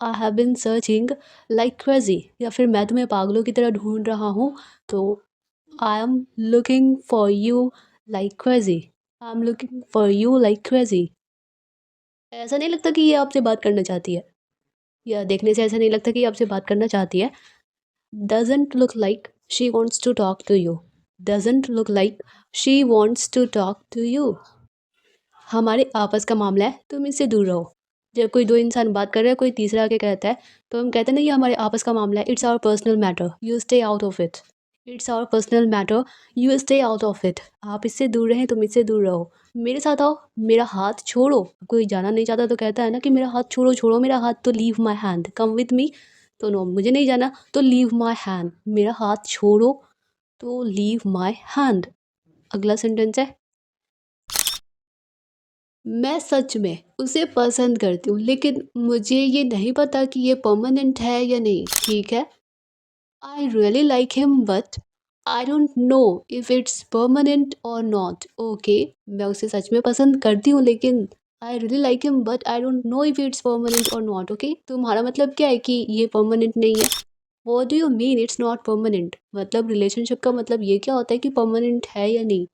I have been searching like crazy, या फिर मैं तुम्हें पागलों की तरह ढूंढ रहा हूँ। तो I am looking for you like crazy. I am looking for you like crazy. ऐसा नहीं लगता कि ये आपसे बात करना चाहती है, या देखने से ऐसा नहीं लगता कि ये आपसे बात करना चाहती है। Doesn't look like she wants to talk to you. Doesn't look like she wants to talk to you. हमारे आपस का मामला है, तुम इससे दूर रहो। जब कोई दो इंसान बात कर रहे हैं, कोई तीसरा आके कहता है, तो हम कहते हैं ना ये हमारे आपस का मामला है, it's our personal matter, you stay out of it. It's our personal matter, you stay out of it. आप इससे दूर रहें, तुम इससे दूर रहो। मेरे साथ आओ, मेरा हाथ छोड़ो। कोई जाना नहीं चाहता तो कहता है ना कि मेरा हाथ छोड़ो, छोड़ो मेरा हाथ, तो leave my hand, come with me. तो नो, मुझे नहीं जाना तो लीव माई हैंड, मेरा हाथ छोड़ो तो लीव माई हैंड। अगला सेंटेंस है, मैं सच में उसे पसंद करती हूँ, लेकिन मुझे ये नहीं पता कि ये परमानेंट है या नहीं। ठीक है, I really like him but I don't know if it's permanent और नॉट। ओके, मैं उसे सच में पसंद करती हूँ, लेकिन I really like him but I don't know if it's permanent और नॉट। ओके, तुम्हारा मतलब क्या है कि ये परमानेंट नहीं है? What do you mean it's not permanent? मतलब रिलेशनशिप का मतलब ये क्या होता है कि परमानेंट है या नहीं?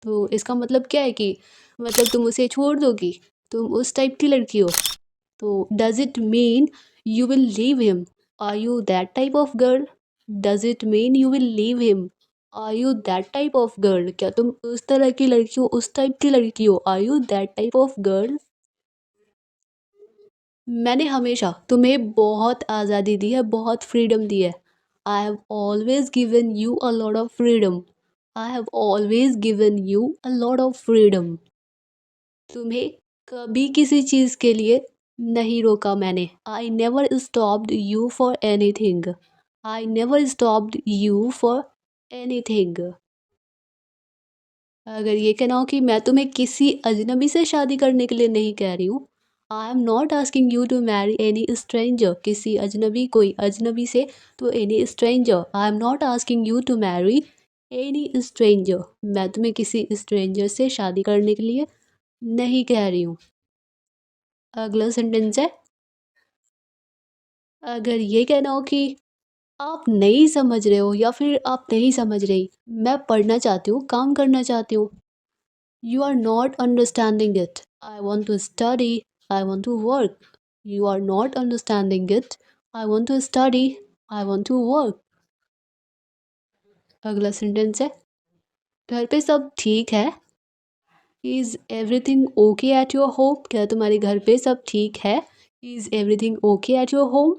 तो इसका मतलब क्या है कि मतलब तुम उसे छोड़ दोगी, तुम उस टाइप की लड़की हो। तो does it mean you will leave him? Are you that type of girl? Does it mean you will leave him? Are you that type of girl? क्या तुम उस तरह की लड़की हो, उस टाइप की लड़की हो? Are you that type of girl? मैंने हमेशा तुम्हें बहुत आज़ादी दी है, बहुत फ्रीडम दी है। I have always given you a lot of freedom. I have always given you a lot of freedom. तुम्हें कभी किसी चीज़ के लिए नहीं रोका मैंने। I never stopped you for anything. I never stopped you for anything. अगर ये कहना हो कि मैं तुम्हें किसी अजनबी से शादी करने के लिए नहीं कह रही हूँ, I am not asking you to marry any stranger. किसी अजनबी, कोई अजनबी से, तो any stranger. I am not asking you to marry any stranger. मैं तुम्हें किसी स्ट्रेंजर से शादी करने के लिए नहीं कह रही हूँ। अगला सेंटेंस है, अगर ये कहना हो कि आप नहीं समझ रहे हो या फिर आप नहीं समझ रही, मैं पढ़ना चाहती हूँ, काम करना चाहती हूँ। You are not understanding it, I want to study, I want to work. You are not understanding it, I want to study, I want to work. अगला सेंटेंस है, घर पे सब ठीक है? Is everything okay at your home? क्या तुम्हारे घर पे सब ठीक है? Is everything okay at your home?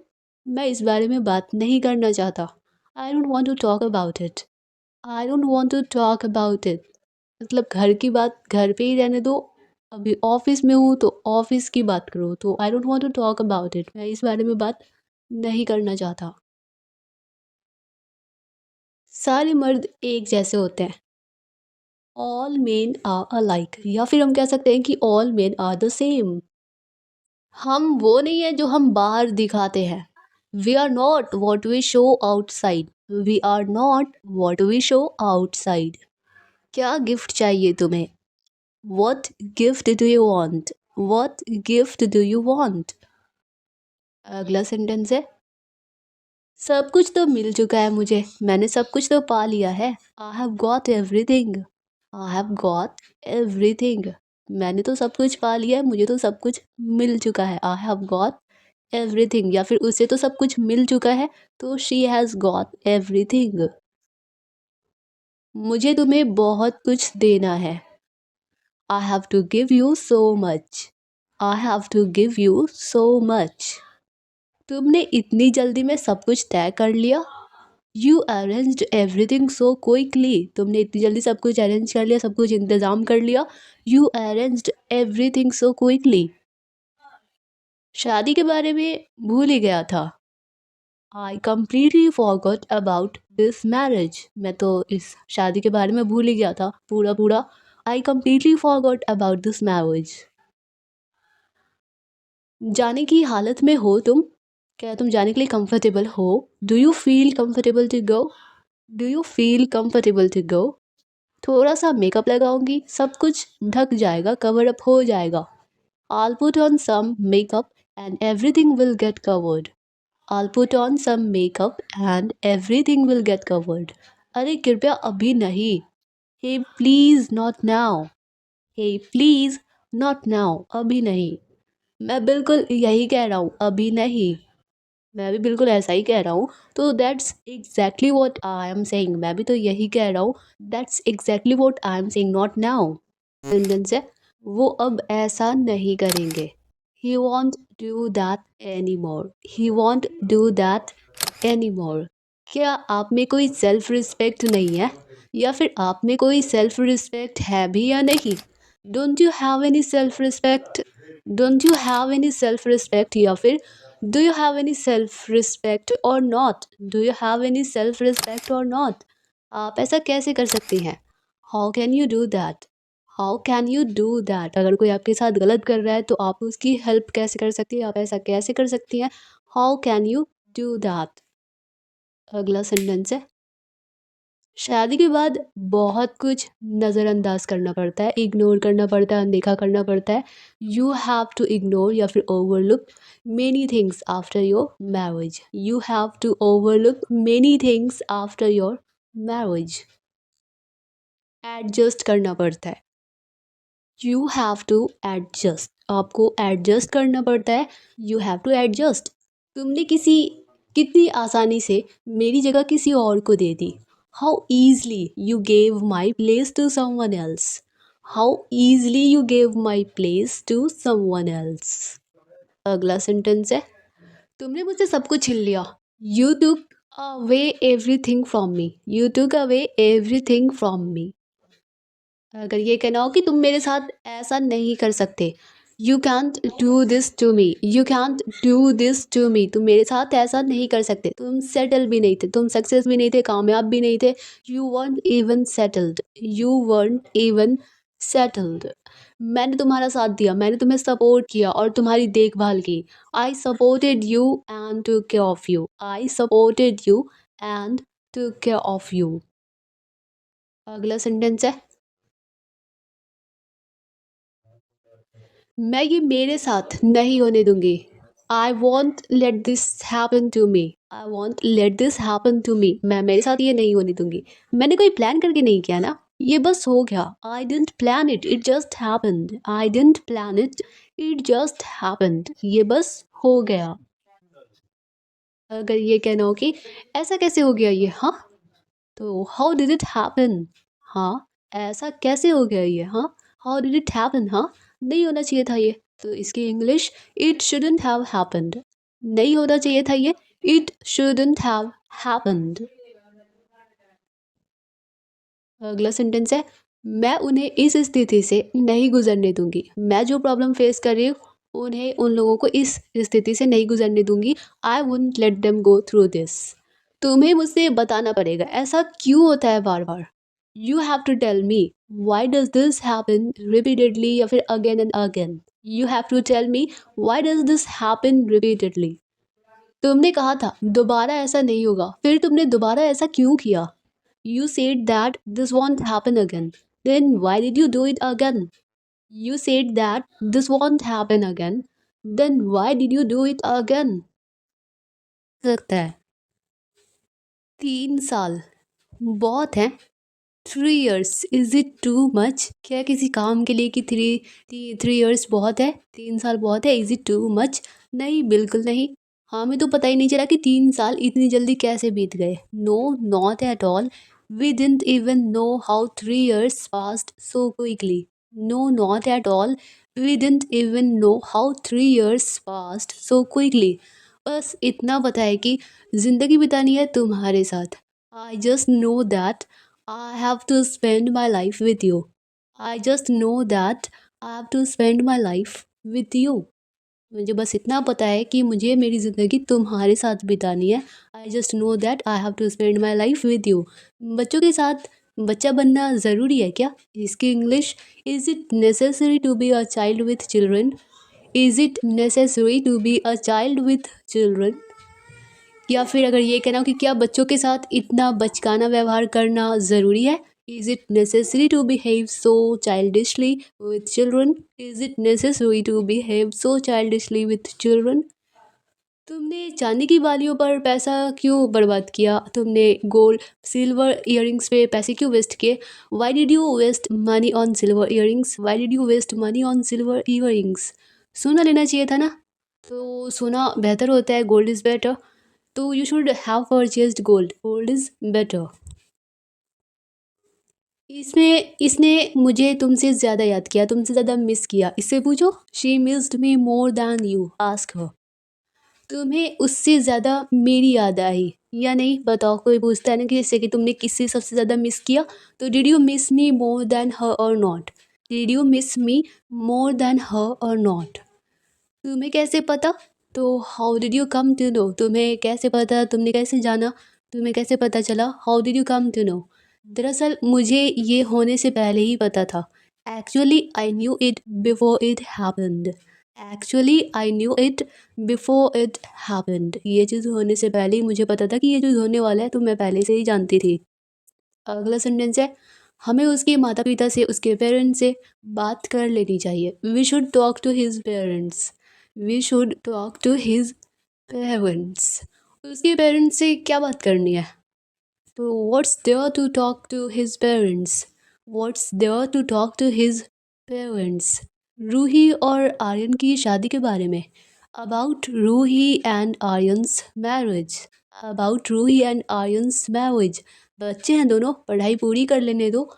मैं इस बारे में बात नहीं करना चाहता। I don't want to talk about it. I don't want to talk about it. मतलब घर की बात घर पे ही रहने दो। अभी ऑफिस में हूँ तो ऑफिस की बात करो। तो I don't want to talk about it, मैं इस बारे में बात नहीं करना चाहता। सारे मर्द एक जैसे होते हैं। ऑल मेन आर अलाइक, या फिर हम कह सकते हैं कि all men are the same. हम वो नहीं है जो हम बाहर दिखाते हैं। We are not what we show outside. We are not what we show outside. क्या गिफ्ट चाहिए तुम्हें? What gift do you want? What gift do you want? अगला सेंटेंस है, सब कुछ तो मिल चुका है मुझे, मैंने सब कुछ तो पा लिया है। I have got everything. I have got everything. मैंने तो सब कुछ पा लिया है, मुझे तो सब कुछ मिल चुका है। आई हैव गॉट एवरीथिंग, या फिर उसे तो सब कुछ मिल चुका है, तो शी हैज़ गॉट एवरीथिंग। मुझे तुम्हें बहुत कुछ देना है। I have to give you so much. I have to give you so much. तुमने इतनी जल्दी में सब कुछ तय कर लिया। You arranged everything so quickly. तुमने इतनी जल्दी सब कुछ अरेंज कर लिया, सब कुछ इंतज़ाम कर लिया। You arranged everything so quickly. शादी के बारे में भूल ही गया था। I completely forgot about this marriage. मैं तो इस शादी के बारे में भूल ही गया था पूरा पूरा। I completely forgot about this marriage. जाने की हालत में हो तुम? क्या तुम जाने के लिए कंफर्टेबल हो? Do you feel comfortable to go? Do you feel comfortable to go? थोड़ा सा मेकअप लगाऊंगी, सब कुछ ढक जाएगा, कवर अप हो जाएगा। I'll put on some makeup and everything will get covered. I'll put on some makeup and everything will get covered. अरे कृपया अभी नहीं। Hey please not now. Hey please not now. अभी नहीं। मैं बिल्कुल यही कह रहा हूँ, अभी नहीं। मैं भी बिल्कुल ऐसा ही कह रहा हूँ। तो that's exactly what I am saying. मैं भी तो यही कह रहा हूँ। That's exactly what I am saying, not now. Sentence है, वो अब ऐसा नहीं करेंगे। He won't do that any more. He won't do that any more. क्या आप में कोई सेल्फ रिस्पेक्ट नहीं है, या फिर आप में कोई सेल्फ रिस्पेक्ट है भी या नहीं? Don't you have any self respect? Don't you have any self respect, या फिर do you have any self respect or not? Do you have any self respect or not? आप ऐसा कैसे कर सकती हैं? How can you do that? How can you do that? अगर कोई आपके साथ गलत कर रहा है तो आप उसकी हेल्प कैसे कर सकती हैं? आप ऐसा कैसे कर सकती हैं? How can you do that? अगला सेंटेंस है, शादी के बाद बहुत कुछ नज़रअंदाज करना पड़ता है, इग्नोर करना पड़ता है, अनदेखा करना पड़ता है। यू हैव टू इग्नोर या फिर overlook many things after your marriage. You have to overlook many things after your marriage. Adjust करना पड़ता है। You have to adjust. आपको एडजस्ट करना पड़ता है। You have to adjust. तुमने कितनी आसानी से मेरी जगह किसी और को दे दी। How easily you gave my place to someone else. How easily you gave my place to someone else. अगला सेंटेंस है, तुमने मुझसे सब कुछ छीन लिया। You took away everything from me. You took away everything from me. अगर ये कहना हो कि तुम मेरे साथ ऐसा नहीं कर सकते, you can't do this to me. You can't do this to me. तुम मेरे साथ ऐसा नहीं कर सकते। तुम सेटल भी नहीं थे, तुम सक्सेस भी नहीं थे, कामयाब भी नहीं थे। You weren't even settled. You weren't even settled. मैंने तुम्हारा साथ दिया, मैंने तुम्हें सपोर्ट किया और तुम्हारी देखभाल की। I supported you and took care of you. I supported you and took care of you. अगला सेंटेंस है, मैं ये मेरे साथ नहीं होने दूंगी। I want let this happen to me. I want let this happen to me. मैं मेरे साथ ये नहीं होने दूंगी। मैंने कोई प्लान करके नहीं किया ना, ये बस हो गया। I didn't plan it, it just happened. I didn't plan it, it just happened. ये बस हो गया। अगर ये कहना हो कि ऐसा कैसे हो गया ये, हाँ, तो हाउ डिड इट हैपन। हाँ, ऐसा कैसे हो गया ये, हाँ, हाउ डिड इट हैपन। हाँ, नहीं होना चाहिए था ये, तो इसकी English, it shouldn't have happened. नहीं होना चाहिए था ये, इट शुडंट हैव हैपेंड। अगला सेंटेंस है, मैं उन्हें इस स्थिति से नहीं गुजरने दूंगी। मैं जो प्रॉब्लम फेस कर रही हूँ, उन्हें उन लोगों को इस स्थिति से नहीं गुजरने दूंगी। I wouldn't let them go through this. तुम्हें मुझसे बताना पड़ेगा ऐसा क्यों होता है बार बार। You have to tell me why does this happen repeatedly, या फिर again and again. You have to tell me why does this happen repeatedly. तुमने कहा था दोबारा ऐसा नहीं होगा, फिर तुमने दोबारा ऐसा क्यों किया। You said that this won't happen again. Then why did you do it again? You said that this won't happen again. Then why did you do it again? सकता है 3 साल बहुत है। 3 years is it too much? क्या किसी काम के लिए कि 3 years बहुत है, 3 साल बहुत है? Is it too much? नहीं, बिल्कुल नहीं। हमें तो पता ही नहीं चला कि 3 साल इतनी जल्दी कैसे बीत गए। No, not at all. We didn't even know how 3 years passed so quickly. No, not at all. We didn't even know how 3 years passed so quickly. बस इतना पता है कि ज़िंदगी बितानी है तुम्हारे साथ। I just know that I have to spend my life with you. I just know that I have to spend my life with you. मुझे बस इतना पता है कि मुझे मेरी ज़िंदगी तुम्हारे साथ बितानी है। I just know that I have to spend my life with you. बच्चों के साथ बच्चा बनना ज़रूरी है क्या? इसकी English, is it necessary to be a child with children. Is it necessary to be a child with children. या फिर अगर ये कहना हो कि क्या बच्चों के साथ इतना बचकाना व्यवहार करना ज़रूरी है। Is it necessary to behave so childishly with children. Is it necessary to behave so childishly with children. तुमने चांदी की बालियों पर पैसा क्यों बर्बाद किया? तुमने गोल्ड सिल्वर इयररिंग्स पे पैसे क्यों वेस्ट किए? Why did you waste money on silver earrings? Why did you waste money on silver earrings? सोना लेना चाहिए था ना, तो सोना बेहतर होता है, गोल्ड इज़ बेटर। तो you should have purchased gold. Gold is better. इसमें इसने मुझे तुमसे ज़्यादा याद किया, तुमसे ज़्यादा मिस किया। इससे पूछो, she missed me more than you, ask her. तुम्हें उससे ज़्यादा मेरी याद आई या नहीं, बताओ। कोई पूछता है ना कि जैसे कि तुमने किससे सबसे ज़्यादा मिस किया, तो did you miss me more than her or not? Did you miss me more than her or not? तुम्हें कैसे पता? तो how did you come to know? तुम्हें कैसे पता, तुमने कैसे जाना, तुम्हें कैसे पता चला? How did you come to know? दरअसल मुझे ये होने से पहले ही पता था। Actually I knew it before it happened. Actually I knew it before it happened. ये चीज़ होने से पहले ही मुझे पता था कि ये चीज़ होने वाला है, तो मैं पहले से ही जानती थी। अगला सेंटेंस है, हमें उसके माता पिता से, उसके पेरेंट्स से बात कर लेनी चाहिए। We should talk to his parents. We should talk to his parents. उसके पेरेंट्स से क्या बात करनी है? तो what's there to talk to his parents? What's there to talk to his parents? Ruhi और आर्यन की शादी के बारे में। About Ruhi and Aryan's marriage. About Ruhi and Aryan's marriage. बच्चे हैं दोनों, पढ़ाई पूरी कर लेने दो।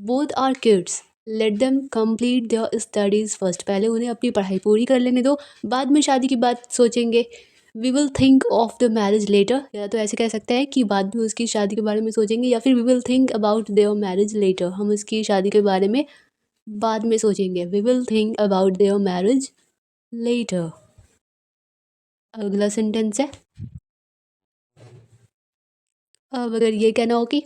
Both are kids, let them complete their studies first. पहले उन्हें अपनी पढ़ाई पूरी कर लेने दो, बाद में शादी की बात सोचेंगे। We will think of the marriage later, या तो ऐसे कह सकते हैं कि बाद में उसकी शादी के बारे में सोचेंगे, या फिर we will think about their marriage later, हम उसकी शादी के बारे में बाद में सोचेंगे। We will think about their marriage later. अगला सेंटेंस है, अब अगर ये कहना हो कि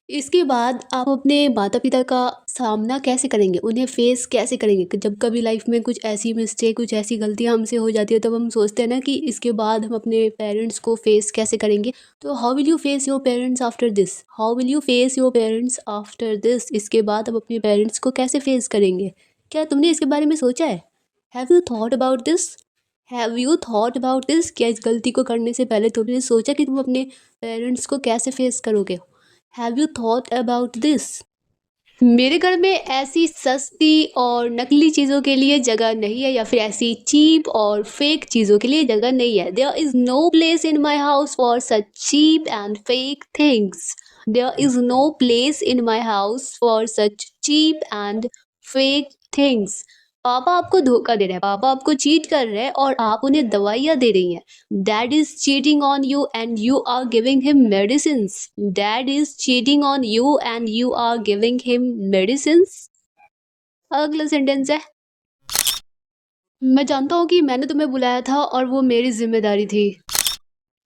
इसके बाद आप अपने माता पिता का सामना कैसे करेंगे, उन्हें फेस कैसे करेंगे? कि जब कभी लाइफ में कुछ ऐसी मिस्टेक, कुछ ऐसी गलतियां हमसे हो जाती है, तब हम सोचते हैं ना कि इसके बाद हम अपने पेरेंट्स को फेस कैसे करेंगे। तो how will you face your parents after this? How will you face your parents after this? इसके बाद आप अपने पेरेंट्स को कैसे फेस करेंगे? क्या तुमने इसके बारे में सोचा है? Have you thought about this? Have you thought about this? क्या इस गलती को करने से पहले तुमने सोचा कि तुम अपने पेरेंट्स को कैसे फेस करोगे? Have you thought about this? मेरे घर में ऐसी सस्ती और नकली चीज़ों के लिए जगह नहीं है, या फिर ऐसी चीप और फेक चीज़ों के लिए जगह नहीं है। There is no place in my house for such cheap and fake things. There is no place in my house for such cheap and fake things. पापा आपको धोखा दे रहे हैं, पापा आपको चीट कर रहे हैं और आप उन्हें दवाइयाँ दे रही हैं। Dad is cheating on you and you are giving him medicines. Dad is cheating on you and you are giving him medicines. अगला सेंटेंस है, मैं जानता हूँ कि मैंने तुम्हें बुलाया था और वो मेरी जिम्मेदारी थी।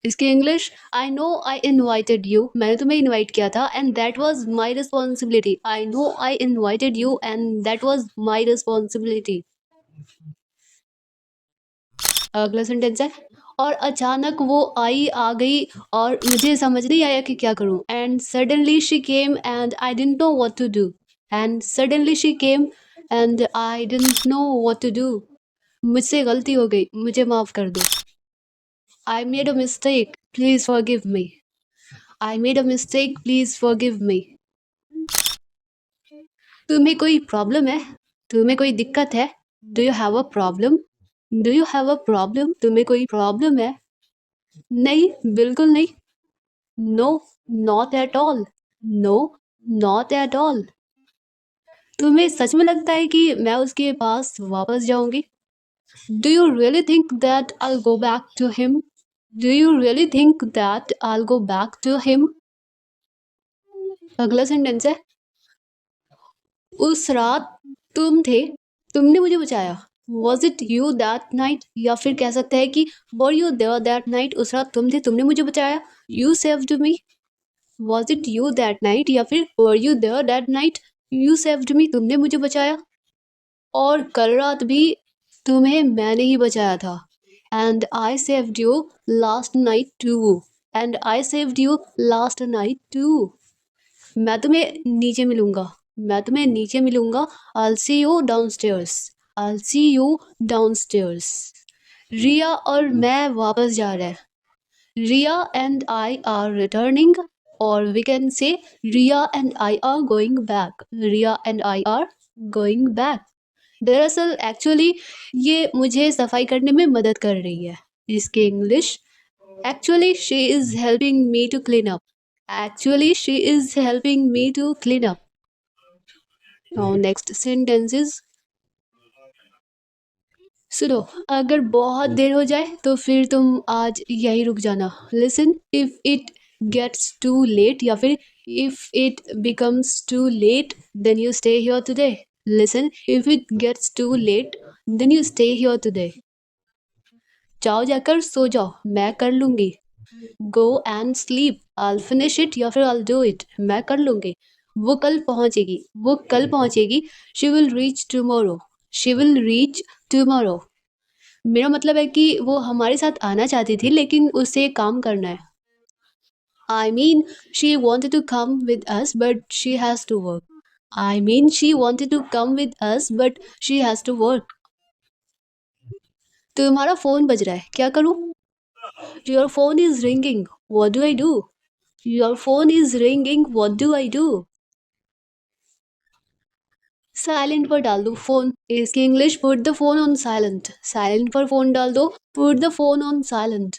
इसकी English, I know I invited you, मैंने तुम्हें इनवाइट किया था, and that was my responsibility. I know I invited you and that was my responsibility. अगला सेंटेंस है, और अचानक वो आ गई और मुझे समझ नहीं आया कि क्या करूं। And suddenly she came and I didn't know what to do. And suddenly she came and I didn't know what to do. मुझसे गलती हो गई, मुझे माफ कर दो। I made a mistake, please forgive me. I made a mistake, please forgive me. तुम्हें कोई प्रॉब्लम है? तुम्हें कोई दिक्कत है? Do you have a problem? Do you have a problem? तुम्हें कोई प्रॉब्लम है? नहीं, बिल्कुल नहीं। No, not at all. No, not at all. तुम्हें सच में लगता है कि मैं उसके पास वापस जाऊंगी? Do you really think that I go back to him? Do you really think that I go back to him? अगला सेंटेंस है, उस रात तुम थे, तुमने मुझे बचाया। Was it you that night? या फिर कह सकते हैं कि were you there that night? उस रात तुम थे, तुमने मुझे बचाया। You saved me. Was it you that night? या फिर were you there that night? You saved मी, तुमने मुझे बचाया। और कल रात भी तुम्हें मैंने ही बचाया था। And I saved you last night too. And I saved you last night too. मैं तुम्हें नीचे मिलूंगा, मैं तुम्हें नीचे मिलूंगा। I'll see you downstairs. I'll see you downstairs. रिया और मैं वापस जा रहे हैं। Riya and I are returning, और we can say Riya and I are going back. Riya and I are going back. दरअसल एक्चुअली ये मुझे सफाई करने में मदद कर रही है। इसकी English, actually she is helping me to clean up. Actually, she is helping me to clean up. Now, next sentence is सुनो, अगर बहुत देर हो जाए तो फिर तुम आज यहीं रुक जाना. Listen, if it gets too late या फिर if it becomes too late then you stay here today. Listen, if it gets too late then you stay here today. जाओ जाकर सो जाओ, मैं कर लूंगी. Go and sleep, I finish it या फिर आई डू इट, मैं कर लूंगी. वो कल पहुंचेगी. She will reach tomorrow. She will reach tomorrow. मेरा मतलब है कि वो हमारे साथ आना चाहती थी लेकिन उसे काम करना है. I mean she wanted to come with us but she has to work. I mean she wanted to come with us but she has to work. तुम्हारा फ़ोन बज रहा है, क्या करूँ? Your phone is ringing, what do I do? Your phone is ringing, what do I do? Silent पर डाल दो फोन. इसकी English put the phone on silent. Silent पर फोन डाल दो, put the phone on silent.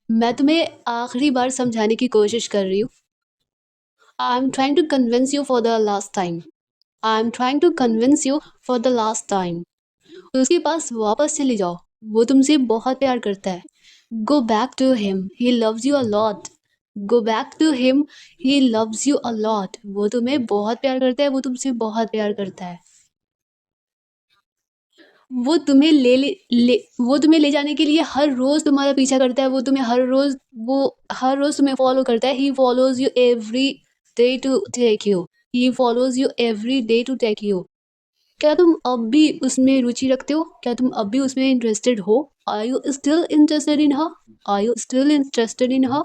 मैं तुम्हें आखिरी बार समझाने की कोशिश कर रही हूँ. I am trying to convince you for the last time. I am trying to convince you for the last time. उसके पास वापस चली जाओ, वो तुमसे बहुत प्यार करता है. Go back to him, he loves you a lot. Go back to him, he loves you a lot. वो तुम्हें बहुत प्यार करता है, वो तुमसे बहुत प्यार करता है. वो तुम्हें ले जाने के लिए हर रोज तुम्हारा पीछा करता है. वो हर रोज तुम्हें फॉलो करता है. He follows you every day to take you. He follows you every day to take you. क्या तुम अब भी उसमें रुचि रखते हो? क्या तुम अब भी उसमें इंटरेस्टेड हो? Are you still interested in her? Are you still interested in her?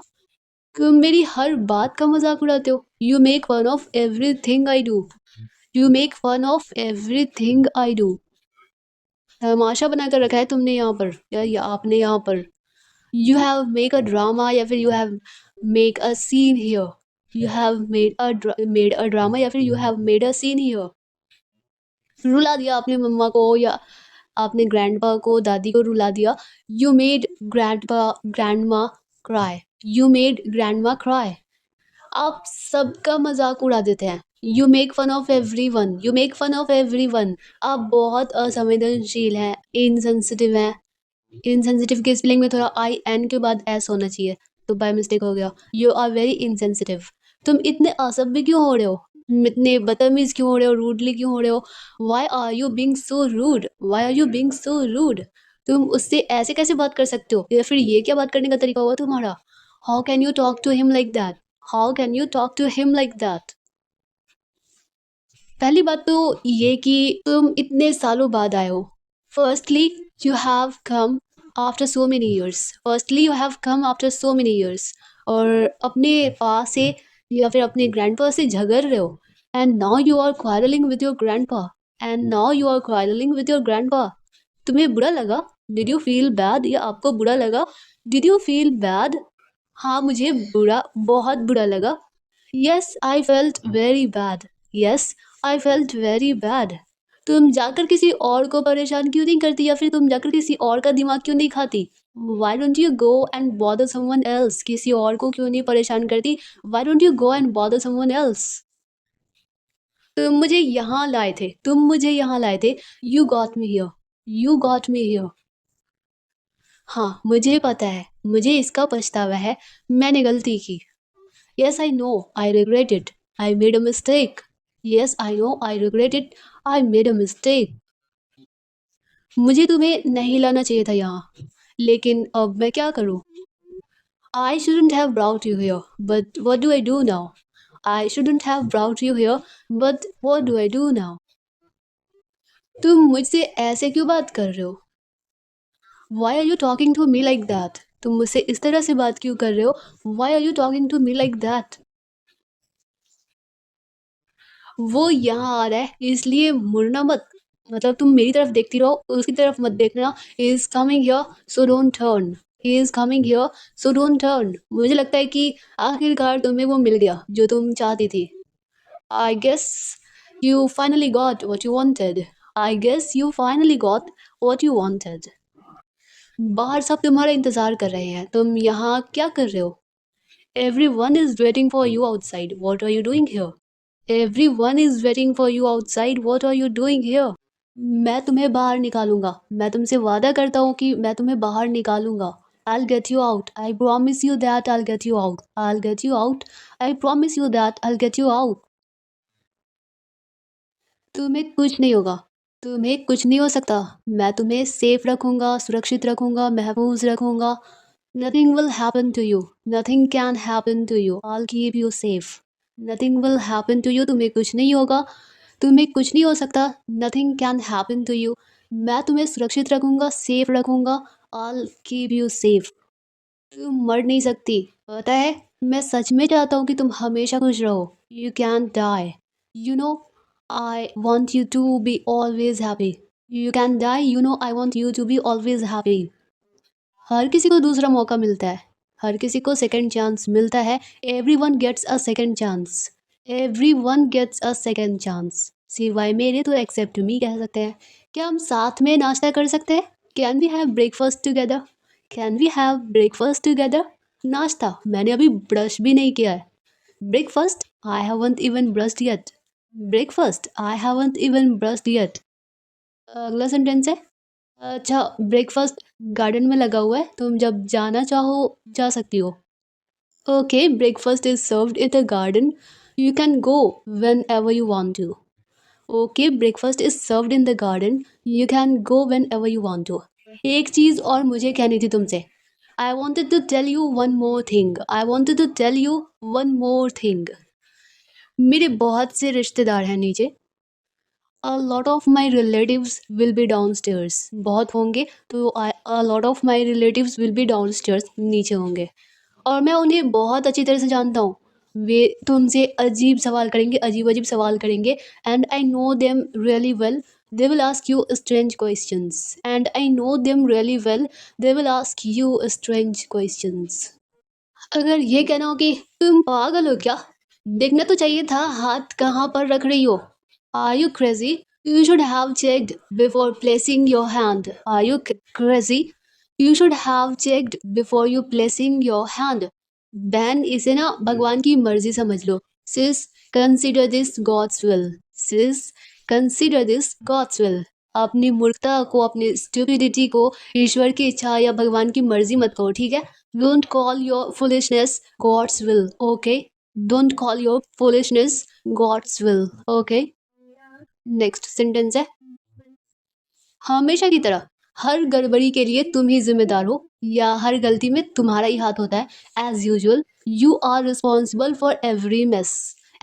तुम मेरी हर बात का मजाक उड़ाते हो. You make fun of everything I do. You make fun of everything I do. तमाशा बनाकर रखा है तुमने यहाँ पर, या आपने यहाँ पर. You have make a drama या फिर you have make a scene here. You have made a drama या फिर you have made a scene here. रुला दिया आपने मम्मा को या आपने ग्रैंडपा को, दादी को रुला दिया. You made grandma cry. You made grandma cry. आप सबका मजाक उड़ा देते हैं. You make fun of everyone. You make fun of everyone. आप बहुत असंवेदनशील हैं, इनसेंसिटिव हैं. इनसेंसिटिव के स्पेलिंग में थोड़ा आई एन के बाद एस होना चाहिए, तो बाय मिस्टेक हो गया. You are very insensitive. तुम इतने असभ्य क्यों हो रहे हो? इतने बदतमीज क्यों हो रहे हो? रूडली क्यों हो रहे हो? Why are you being so rude? Why are you being so rude? तुम उससे ऐसे कैसे बात कर सकते हो? या फिर ये क्या बात करने का तरीका हुआ तुम्हारा? How can you talk to him like that? How can you talk to him like that? पहली बात तो ये कि तुम इतने सालों बाद आए हो. Firstly you have come after so many years. Firstly you have come after so many years. और अपने पास से या फिर अपने ग्रैंडपा से झगड़ रहे हो. And now you are quarrelling with your grandpa. And now you are quarrelling with your grandpa. तुम्हें बुरा लगा? Did you feel bad? या आपको बुरा लगा? Did you feel bad? हाँ, मुझे बहुत बुरा लगा. Yes I felt very bad. Yes I felt very bad. तुम जाकर किसी और को परेशान क्यों नहीं करती, या फिर तुम जाकर किसी और का दिमाग क्यों नहीं खाती? Why don't you go and bother someone else? किसी और को क्यों नहीं परेशान करती? Why don't you go and bother someone else? तुम मुझे यहाँ लाए थे. You got me here. You got me here. हाँ, मुझे पता है, मुझे इसका पछतावा है. मैंने गलती की. Yes, I know. I regret it. I made a mistake. Yes, I know. I regret it. I made a mistake. मुझे तुम्हें नहीं लाना चाहिए था यहाँ, लेकिन अब मैं क्या करूँ? I shouldn't have brought you here, but what do I do now? I shouldn't have brought you here, but what do I do now? तुम मुझसे ऐसे क्यों बात कर रहे हो? Why are you talking to me like that? तुम मुझसे इस तरह से बात क्यों कर रहे हो? Why are you talking to me like that? वो यहाँ आ रहा है इसलिए मुड़ना मत. मतलब तुम मेरी तरफ देखती रहो, उसकी तरफ मत देखना. He is coming here so don't turn. He is coming here so don't turn. मुझे लगता है कि आखिरकार तुम्हें वो मिल गया जो तुम चाहती थी. I guess you finally got what you wanted. I guess you finally got what you wanted. बाहर सब तुम्हारा इंतजार कर रहे हैं. तुम यहाँ क्या कर रहे हो? Everyone is waiting for you outside. What are you doing here? Everyone is waiting for you outside. What are you doing here? मैं तुम्हें बाहर निकालूंगा। मैं तुमसे वादा करता हूँ कि मैं तुम्हें बाहर निकालूंगा। I'll get you out. I promise you that I'll get you out. I'll get you out. I promise you that I'll get you out. तुम्हें कुछ नहीं होगा। तुम्हें कुछ नहीं हो सकता। मैं तुम्हें सेफ रखूंगा, सुरक्षित रखूंगा, महफूज रखूंगा। Nothing will happen to you. Nothing can happen to you. I'll keep you safe. Nothing will happen to you. तुम्हें कुछ नहीं होगा। तुम्हें कुछ नहीं हो सकता। Nothing can happen to you. मैं तुम्हें सुरक्षित रखूंगा, सेफ रखूंगा। I'll keep you safe. तुम मर नहीं सकती। पता है, मैं सच में चाहता हूँ कि तुम हमेशा खुश रहो। You can't die. You know, I want you to be always happy. You can die. You know, I want you to be always happy. हर किसी को दूसरा मौका मिलता है। हर किसी को सेकंड चांस मिलता है। Everyone gets a second chance. Everyone gets a second chance. सिवाय मेरे तो एक्सेप्ट मी कह सकते हैं। क्या हम साथ में नाश्ता कर सकते हैं? Can we have breakfast together? Can we have breakfast together? नाश्ता मैंने अभी ब्रश भी नहीं किया है। Breakfast? I haven't even brushed yet. Breakfast? I haven't even brushed yet. अगला सेंटेंस है, अच्छा ब्रेकफास्ट गार्डन में लगा हुआ है, तुम जब जाना चाहो जा सकती हो। Okay, breakfast is served in the garden, you can go whenever you want to. Okay, breakfast is served in the garden, you can go whenever you want to. एक चीज़ और मुझे कहनी थी तुमसे। I wanted to tell you one more thing. I wanted to tell you one more thing. मेरे बहुत से रिश्तेदार हैं नीचे। A lot of my relatives will be downstairs. बहुत होंगे तो a lot of my relatives will be downstairs. नीचे होंगे और मैं उन्हें बहुत अच्छी तरह से जानता हूँ। वे तुमसे अजीब सवाल करेंगे, अजीब अजीब सवाल करेंगे। And I know them really well. They will ask you strange questions. And I know them really well. They will ask you strange questions. अगर ये कहना हो कि तुम पागल हो क्या, देखना तो चाहिए था हाथ कहाँ पर रख रही हो। Are you crazy? You should have checked before placing your hand. Are you crazy? You should have checked before you placing your hand. बहन, इसे ना भगवान की मर्जी समझ लो। Sis, consider this God's will. Sis, consider this God's will. अपनी मूर्खता को, अपनी स्टूपिडिटी को ईश्वर की इच्छा या भगवान की मर्जी मत कहो, ठीक है? Don't call your foolishness God's will, okay? Don't call your foolishness God's will, okay? Next sentence है, हमेशा की तरह हर गड़बड़ी के लिए तुम ही जिम्मेदार हो या हर गलती में तुम्हारा ही हाथ होता है। As usual you are responsible for every mess.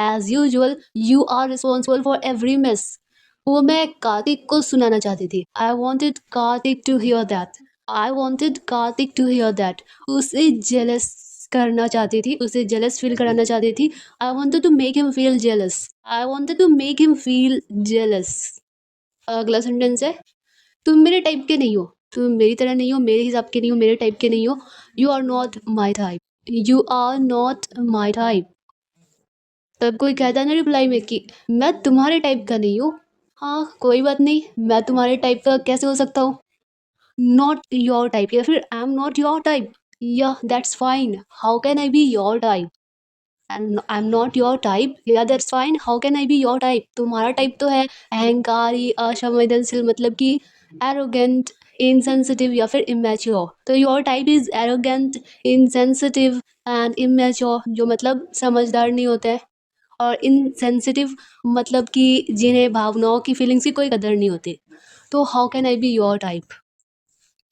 As usual you are responsible for every mess. वो मैं कार्तिक को सुनाना चाहती थी। I wanted Kartik to hear that. I wanted Kartik to hear that. उसे जेलस करना चाहती थी, उसे जेलस फील कराना चाहती थी। I wanted to make him feel jealous. I wanted to make him feel jealous. अगला सेंटेंस है, तुम मेरे टाइप के नहीं हो। तुम मेरी तरह नहीं हो, मेरे हिसाब के नहीं हो, मेरे टाइप के नहीं हो। You are not my type. You are not my type. तब कोई कहता है ना रिप्लाई में कि मैं तुम्हारे टाइप का नहीं हूँ। हाँ, कोई बात नहीं, मैं तुम्हारे टाइप का कैसे हो सकता हूँ? नॉट योर टाइप या फिर I am not your type. या that's fine, how can I be your type? And I am not your type, या that's fine, how can I be your type? तुम्हारा टाइप तो है अहंकारी, असंवेदनशील, मतलब कि एरोगेंट, इनसेंसिटिव या फिर इमेच्योर। तो your type is arrogant, insensitive and immature, जो मतलब समझदार नहीं होते हैं, और इनसेंसिटिव मतलब कि जिन्हें भावनाओं की, फीलिंग्स की कोई कदर नहीं होती। तो how can I be your type.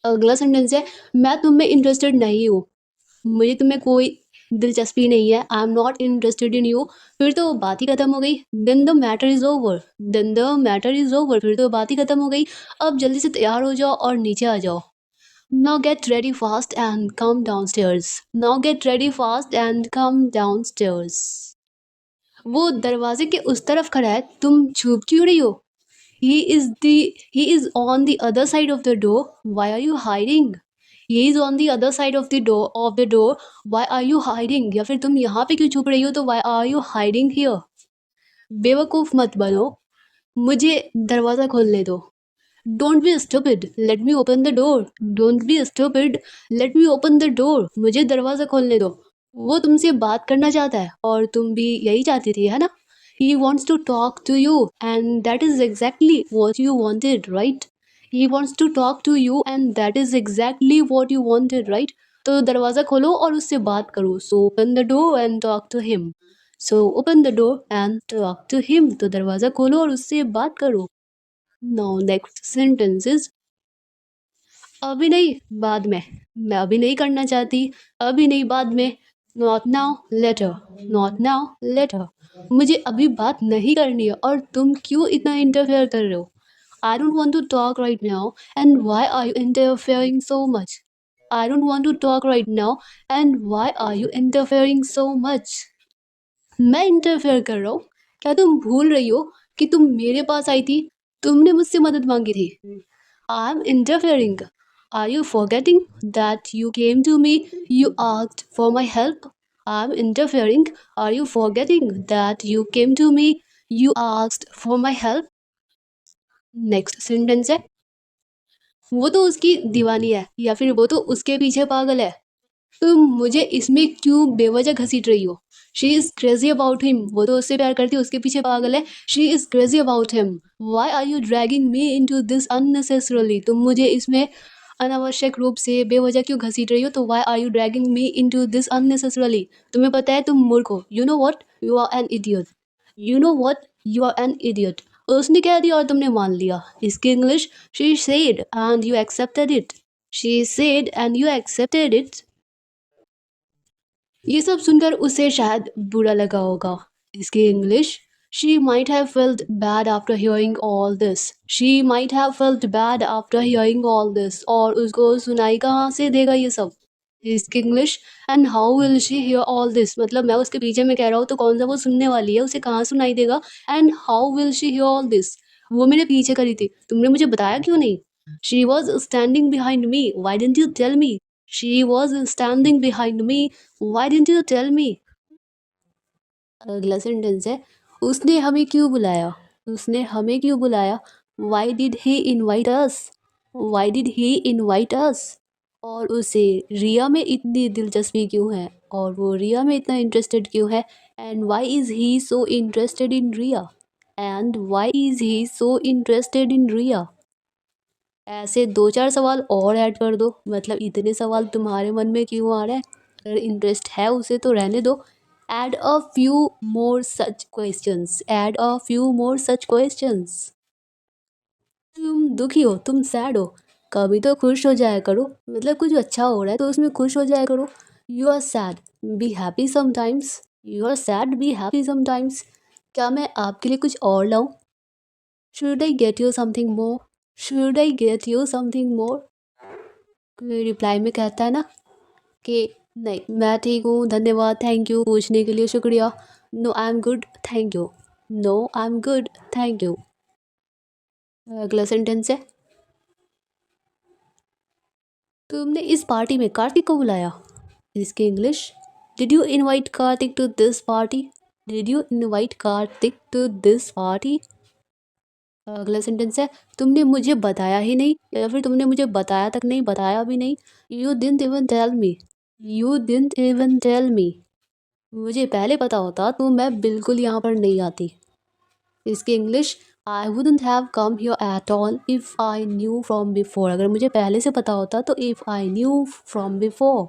अगला सेंटेंस है, मैं तुम में इंटरेस्टेड नहीं हूँ। मुझे तुम्हें कोई दिलचस्पी नहीं है। I am not interested in you. फिर तो बात ही खत्म हो गई। Then the matter is over. Then the matter is over. फिर तो बात ही खत्म हो गई। अब जल्दी से तैयार हो जाओ और नीचे आ जाओ। Now get ready fast and come down stairs. Now get ready fast and come down stairs. वो दरवाजे के उस तरफ खड़ा है, तुम छुप क्यों रही हो? He is on the other side of the door. Why are you hiding? He is on the other side of the door. Why are you hiding? या फिर तुम यहाँ पे क्यों छुप रही हो? तो why are you hiding here? बेवकूफ़ मत बनो, मुझे दरवाज़ा खोलने दो। Don't be stupid. Let me open the door. Don't be stupid. Let me open the door. मुझे दरवाज़ा खोलने दो। वो तुमसे बात करना चाहता है और तुम भी यही चाहती थी, है ना? He wants to talk to you and that is exactly what you wanted, right? He wants to talk to you and that is exactly what you wanted, right? तो दरवाज़ा खोलो और उससे बात करो. So open the door and talk to him. So open the door and talk to him. तो दरवाज़ा खोलो और उससे बात करो. Now next sentence is अभी नहीं, बाद में. मैं अभी नहीं करना चाहती, अभी नहीं, बाद में. Not now, later. Not now, later. मुझे अभी बात नहीं करनी है और तुम क्यों इतना इंटरफेयर कर रहे हो? I don't want to talk right now and why are you interfering so much? I don't want to talk right now and why are you interfering so much? मैं इंटरफेयर कर रहा हूँ? क्या तुम भूल रही हो कि तुम मेरे पास आई थी? तुमने मुझसे मदद मांगी थी. I'm interfering. Are you forgetting that you came to me? You asked for my help. I'm interfering. Are you forgetting that you came to me? You asked for my help. Next sentence है, वो तो उसकी दीवानी है या फिर वो तो उसके पीछे पागल है. तुम मुझे इसमें क्यों बेवजह घसीट रही हो? She is crazy about him. वो तो उससे प्यार करती है, उसके पीछे पागल है. She is crazy about him. Why are you dragging me into this unnecessarily? तुम मुझे इसमें अनावश्यक रूप से बेवजह क्यों घसीट रही हो? तो why are you dragging me into this unnecessarily? तुम्हें पता है तुम मूर्ख हो. You know what, you are an idiot. You know what, you are an idiot. उसने कह दिया और तुमने मान लिया. इसकी English, she said and you accepted it. She said and you accepted it. ये सब सुनकर उसे शायद बुरा लगा होगा. इसकी English, she might have felt bad after hearing all this. She might have felt bad after hearing all this. और उसको सुनाई कहाँ से देगा ये सब? इसकी English, and how will she here all this. मतलब मैं उसके पीछे में कह रहा हूँ तो कौन सा वो सुनने वाली है, उसे कहाँ सुनाई देगा? And how will she here all this. वो मेरे पीछे करी थी, तुमने मुझे बताया क्यों नहीं? She was standing behind me, why didn't you tell me? She was standing behind me, Why didn't you tell me? अगला सेंटेंस है, उसने हमें क्यों बुलाया? उसने हमें क्यों बुलाया? Why did he invite us? Why did he invite us? और उसे रिया में इतनी दिलचस्पी क्यों है? और वो रिया में इतना इंटरेस्टेड क्यों है? And why is he so interested in Riya? And why is he so interested in Riya? ऐसे 2-4 सवाल और ऐड कर दो. मतलब इतने सवाल तुम्हारे मन में क्यों आ रहे हैं? अगर इंटरेस्ट है उसे तो रहने दो. Add a few more such questions. Add a few more such questions. तुम दुखी हो, तुम सैड हो, कभी तो खुश हो जाया करो. मतलब कुछ अच्छा हो रहा है तो उसमें खुश हो जाया करो. You are sad, be happy sometimes. You are sad, be happy sometimes. क्या मैं आपके लिए कुछ और लाऊं? Should I get you something more? Should I get you something more? कोई रिप्लाई में कहता है ना कि नहीं मैं ठीक हूँ, धन्यवाद, थैंक यू, पूछने के लिए शुक्रिया. No I am good, thank you. No I am good, thank you. अगला सेंटेंस है, तुमने इस पार्टी में कार्तिक को बुलाया. इसकी English, did you invite Kartik to this party? Did you invite Kartik to this party? अगला सेंटेंस है, तुमने मुझे बताया ही नहीं, या फिर तुमने मुझे बताया तक नहीं, बताया भी नहीं. You didn't even tell me. You didn't even tell me. मुझे पहले पता होता तो मैं बिल्कुल यहाँ पर नहीं आती. इसकी English, I wouldn't have come here at all if I knew from before. अगर मुझे पहले से पता होता तो if I knew from before.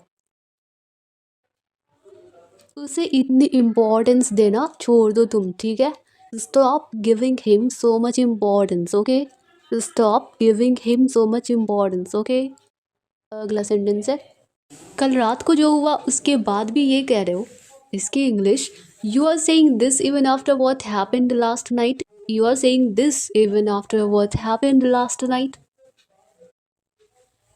उसे इतनी इम्पोर्टेंस देना छोड़ दो तुम, ठीक है? Stop giving him so much importance, okay? Stop giving him so much importance, okay? अगला सेंटेंस है, कल रात को जो हुआ उसके बाद भी ये कह रहे हो. इसकी English, you are saying this even after what happened last night. You are saying this even after what happened last night.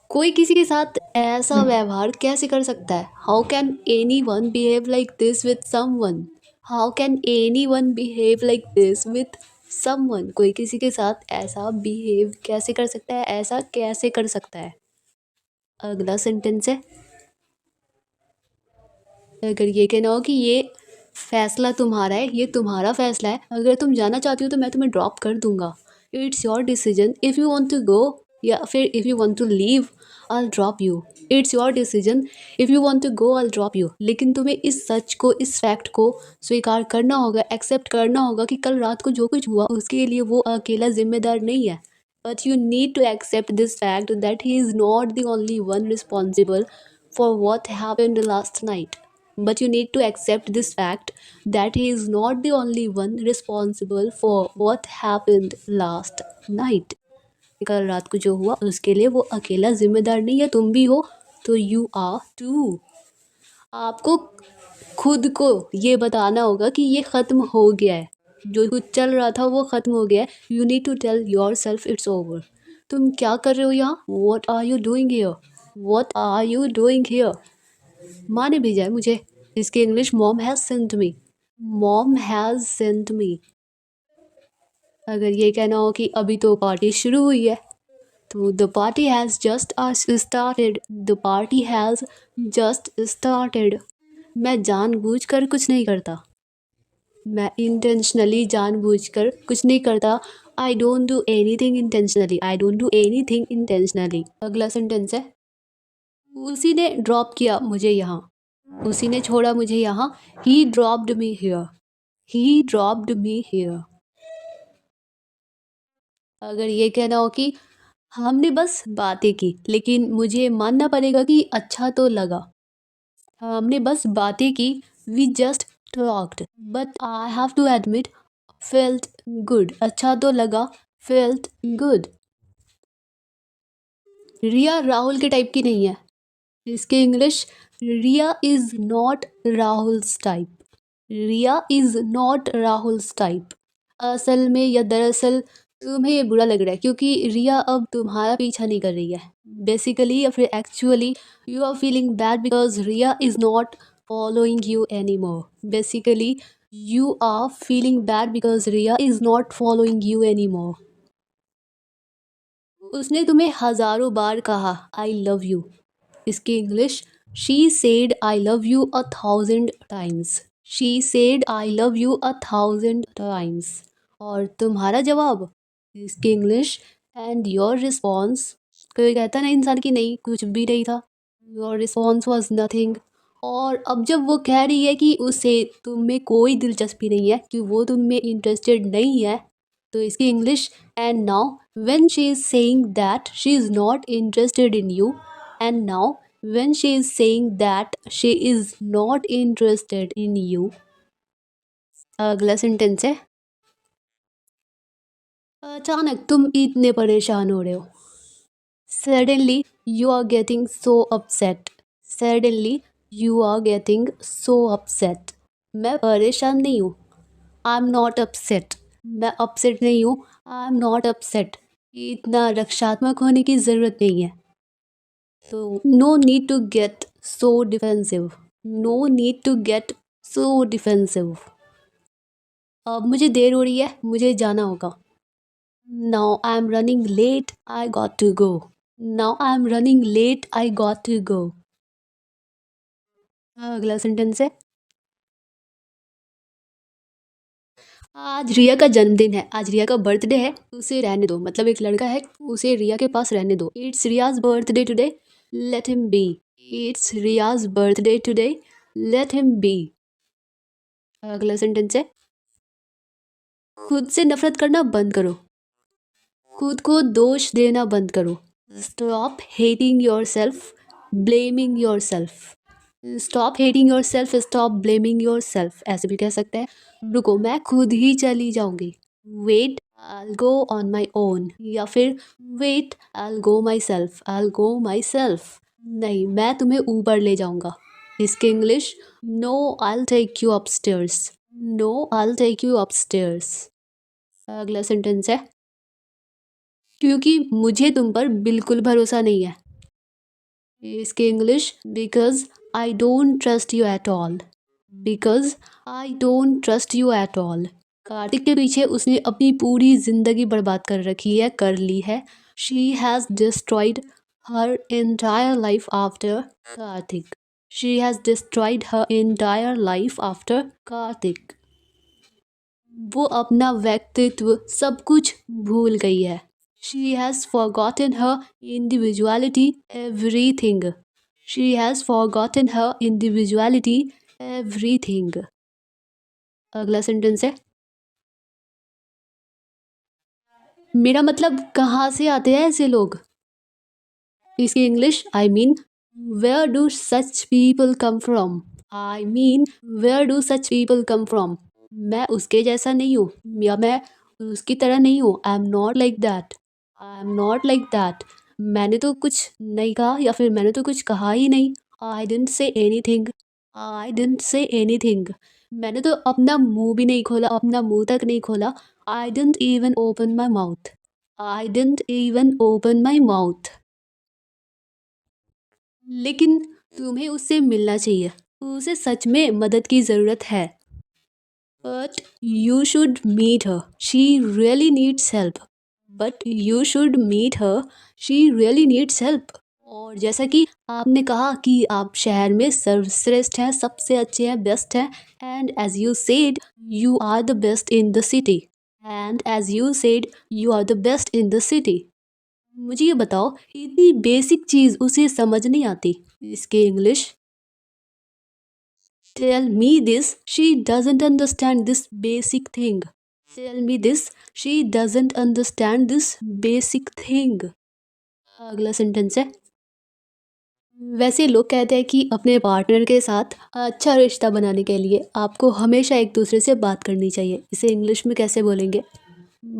कोई किसी के साथ ऐसा व्यवहार कैसे कर सकता है? How can any one behave like this with someone? How can any one behave like this with someone? कोई किसी के साथ ऐसा बिहेव कैसे कर सकता है? ऐसा कैसे कर सकता है? अगला सेंटेंस है, अगर ये कहना हो कि ये फैसला तुम्हारा है, ये तुम्हारा फैसला है, अगर तुम जाना चाहती हो तो मैं तुम्हें ड्रॉप कर दूंगा. It's your decision. If you want to go या फिर if you want to leave I will drop you, it's your decision. If you want to go I will drop you. लेकिन तुम्हें इस सच को, इस फैक्ट को स्वीकार करना होगा, एक्सेप्ट करना होगा कि कल रात को जो कुछ हुआ उसके लिए वो अकेला जिम्मेदार नहीं है। But you need to accept this fact that he is not the only one responsible for what happened last night. But you need to accept this fact that he is not the only one responsible for what happened last night. कल रात को जो हुआ उसके लिए वो अकेला जिम्मेदार नहीं है, तुम भी हो, तो यू आर टू। आपको खुद को ये बताना होगा कि ये ख़त्म हो गया है, जो कुछ चल रहा था वो ख़त्म हो गया है। You need to tell yourself it's over. तुम क्या कर रहे हो यहाँ? What are you doing here? What are you doing here? माँ ने भेजा है मुझे। इसके English mom has sent me. Mom has sent me. अगर ये कहना हो कि अभी तो पार्टी शुरू हुई है, तो the party has just started. The party has just started. मैं जानबूझकर कुछ नहीं करता। मैं इंटेंशनली जानबूझकर कुछ नहीं करता। I don't do anything intentionally. I don't do anything intentionally. अगला सेंटेंस है, उसी ने ड्रॉप किया मुझे यहाँ। उसी ने छोड़ा मुझे यहाँ। ही dropped me here. He dropped me here. अगर ये कहना हो कि हमने बस बातें की, लेकिन मुझे मानना पड़ेगा कि अच्छा तो लगा। हमने बस बातें की, we just talked, but I have to admit felt good. अच्छा तो लगा, फेल्ट गुड। रिया राहुल के टाइप की नहीं है। इसके English, Riya is not Rahul's type. Riya is not Rahul's type. असल में या दरअसल तुम्हें ये बुरा लग रहा है क्योंकि रिया अब तुम्हारा पीछा नहीं कर रही है। बेसिकली या फिर actually you are feeling bad because Riya is not following you anymore. Basically you are feeling bad because Riya is not following you anymore. उसने तुम्हें हज़ारों बार कहा आई लव यू। इसकी English, she said I love you 1,000 times। She said I love you 1,000 times। और तुम्हारा जवाब, इसकी इंग्लिश, एंड योर रिस्पॉन्स। कोई कहता ना इंसान की नहीं, कुछ भी नहीं था। Your response was nothing. और अब जब वो कह रही है कि उसे तुम में कोई दिलचस्पी नहीं है, कि वो तुम में इंटरेस्टेड नहीं है, तो इसकी English, and now when she is saying that she is not interested in you, and now when she is saying that she is not interested in you। अगला सेंटेंस है, अचानक तुम इतने परेशान हो रहे हो। Suddenly you are getting so upset। Suddenly you are getting so upset। मैं परेशान नहीं हूँ, आई एम नॉट अपसेट। मैं अपसेट नहीं हूँ, आई एम नॉट अपसेट। इतना रक्षात्मक होने की ज़रूरत नहीं है। तो no need to get so defensive. No need to get so defensive. अब मुझे देर हो रही है, मुझे जाना होगा। Now I am running late, I got to go. Now I am running late, I got to go. अगला सेंटेंस है, आज रिया का जन्मदिन है, आज रिया का बर्थडे है, उसे रहने दो। मतलब एक लड़का है, उसे रिया के पास रहने दो। It's Riya's birthday today, let him be. It's Riya's birthday today, let him be. अगला सेंटेंस है, खुद से नफरत करना बंद करो। खुद को दोष देना बंद करो। Stop hating your self, blaming your self. Stop hating your self, stop blaming your self. ऐसे भी कह सकते हैं, रुको मैं खुद ही चली जाऊंगी। Wait, I go on my own. या फिर wait, I go myself, I go myself. नहीं, मैं तुम्हें ऊपर ले जाऊंगा। इसके English, no I take you upstairs. No I take you upstairs. अगला सेंटेंस है, क्योंकि मुझे तुम पर बिल्कुल भरोसा नहीं है। इसके English, because I don't trust you at all. Because I don't trust you at all. Kartik के पीछे उसने अपनी पूरी जिंदगी बर्बाद कर रखी है, कर ली है। She has destroyed her entire life after Kartik. She has destroyed her entire life after Kartik. वो अपना व्यक्तित्व सब कुछ भूल गई है। She has forgotten her individuality, everything. She has forgotten her individuality, everything. अगला सेंटेंस है, मेरा मतलब कहाँ से आते हैं ऐसे लोग? इसकी English, I mean where do such people come from? I mean where do such people come from? मैं उसके जैसा नहीं हूँ या मैं उसकी तरह नहीं हूँ। I am not like that. I am not like that. मैंने तो कुछ नहीं कहा या फिर मैंने तो कुछ कहा ही नहीं। I didn't say anything. I didn't say anything. मैंने तो अपना मुंह भी नहीं खोला, अपना मुंह तक नहीं खोला। I didn't even open my mouth. I didn't even open my mouth. लेकिन तुम्हें उससे मिलना चाहिए, उसे सच में मदद की ज़रूरत है। But you should meet her, she really needs help. But you should meet her, she really needs help. और जैसा कि आपने कहा कि आप शहर में सर्वश्रेष्ठ हैं, सबसे अच्छे हैं, बेस्ट हैं। And as you said you are the best in the city. And as you said you are the best in the city. मुझे ये बताओ, इतनी बेसिक चीज़ उसे समझ नहीं आती। इसके English, tell me this, she doesn't understand this basic thing. Tell me this, she doesn't understand this basic thing. अगला सेंटेंस है, वैसे लोग कहते हैं कि अपने पार्टनर के साथ अच्छा रिश्ता बनाने के लिए आपको हमेशा एक दूसरे से बात करनी चाहिए। इसे इंग्लिश में कैसे बोलेंगे?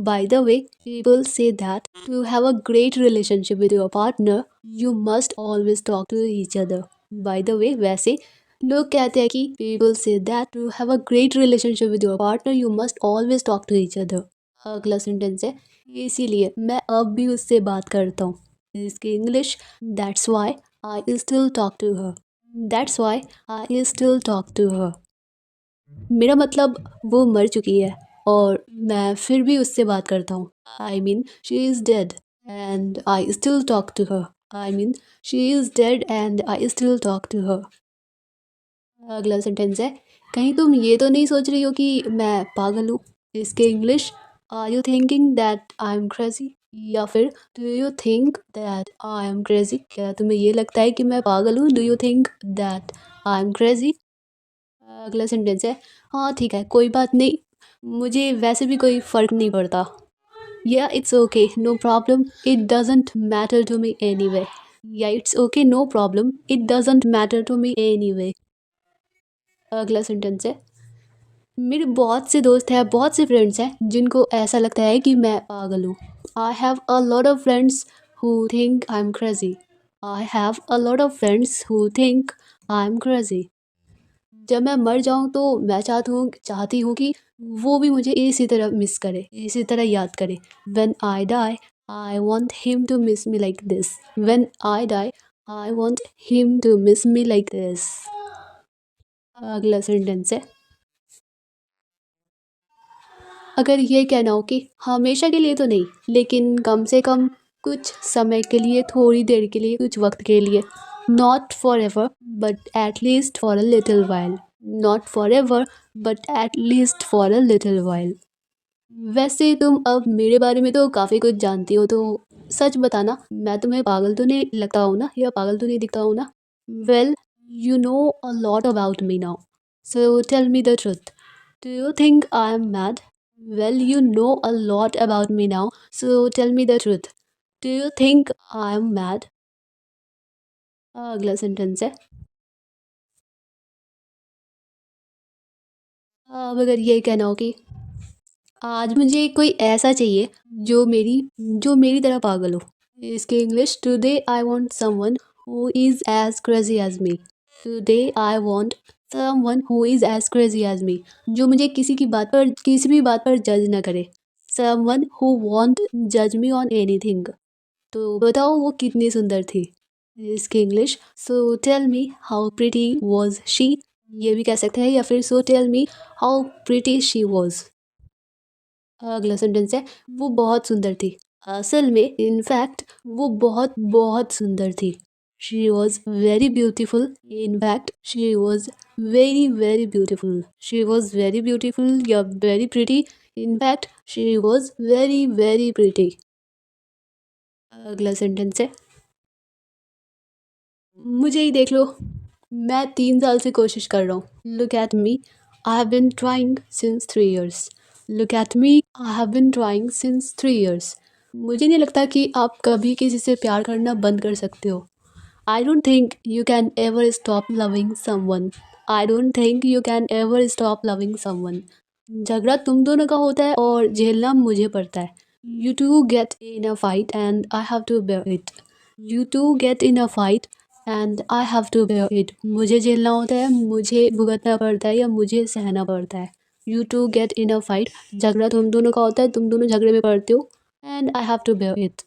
By the way, people say that to have a great relationship with your partner, you must always talk to each other. By the way, वैसे लोग कहते हैं कि people say that to have a great relationship with your partner, you must always talk to each other. अगला सेंटेंस है, इसीलिए मैं अब भी उससे बात करता हूँ। इसकी English, that's why I still talk to her. That's why I still talk to her. मेरा मतलब वो मर चुकी है और मैं फिर भी उससे बात करता हूँ। I mean she is dead and I still talk to her. I mean she is dead and I still talk to her. अगला सेंटेंस है, कहीं तुम ये तो नहीं सोच रही हो कि मैं पागल हूँ? इसके English, are you thinking that I am crazy? या फिर do you think that I am crazy? क्या तुम्हें ये लगता है कि मैं पागल हूँ? Do you think that I am crazy? अगला सेंटेंस है, हाँ ठीक है, कोई बात नहीं, मुझे वैसे भी कोई फ़र्क नहीं पड़ता। या it's okay, no problem, it doesn't matter to me anyway. या it's okay, no problem, it doesn't matter to me anyway. अगला सेंटेंस है, मेरे बहुत से दोस्त हैं, बहुत से फ्रेंड्स हैं जिनको ऐसा लगता है कि मैं पागल हूँ। I have a lot of friends who think I am crazy. I have a lot of friends who think I am crazy. जब मैं मर जाऊँ तो मैं चाहती हूँ कि वो भी मुझे इसी तरह मिस करे, इसी तरह याद करे। When I die I want him to miss me like this. When I die I want him to miss me like this. अगला सेंटेंस है, अगर ये कहना हो कि हमेशा के लिए तो नहीं, लेकिन कम से कम कुछ समय के लिए, थोड़ी देर के लिए, कुछ वक्त के लिए, not for ever but at least for a little while. Not for ever but at least for a little while. वैसे तुम अब मेरे बारे में तो काफ़ी कुछ जानती हो, तो सच बताना, मैं तुम्हें पागल तो नहीं लगता हूँ ना, या पागल तो नहीं दिखता हूँ ना? Well, you know a lot about me now, so tell me the truth, do you think I am mad? Well, you know a lot about me now, so tell me the truth, do you think I am mad? अगला सेंटेंस है, अब अगर ये कहना हो कि आज मुझे कोई ऐसा चाहिए जो मेरी तरह पागल हो। इसके English, today I want someone who is as crazy as me. Today I want someone who is as crazy as me, जो मुझे किसी भी बात पर जज ना करे। समवन हु वॉन्ट जज मी ऑन एनीथिंग। तो बताओ वो कितनी सुंदर थी। इसके English, so tell me how pretty was she. ये भी कह सकते हैं, या फिर so tell me how pretty she was. अगला सेंटेंस है, वो बहुत सुंदर थी। असल में इनफैक्ट वो बहुत बहुत सुंदर थी। She was very beautiful. In fact she was very very beautiful. She was very beautiful या very pretty. In fact she was very very pretty. अगला सेंटेंस है, मुझे ही देख लो, मैं 3 साल से कोशिश कर रहा हूँ। Look at me, I have been trying since 3 years। Look at me, I have been trying since 3 years। मुझे नहीं लगता कि आप कभी किसी से प्यार करना बंद कर सकते हो। I don't think you can ever stop loving someone. I don't think you can ever stop loving someone. झगड़ा तुम दोनों का होता है और झेलना मुझे पड़ता है। You two get in a fight and I have to bear it. You two get in a fight and I have to bear it. मुझे झेलना होता है, मुझे भुगतना पड़ता है या मुझे सहना पड़ता है। You two get in a fight, झगड़ा तुम दोनों का होता है, तुम दोनों झगड़े में पड़ते हो। And I have to bear it.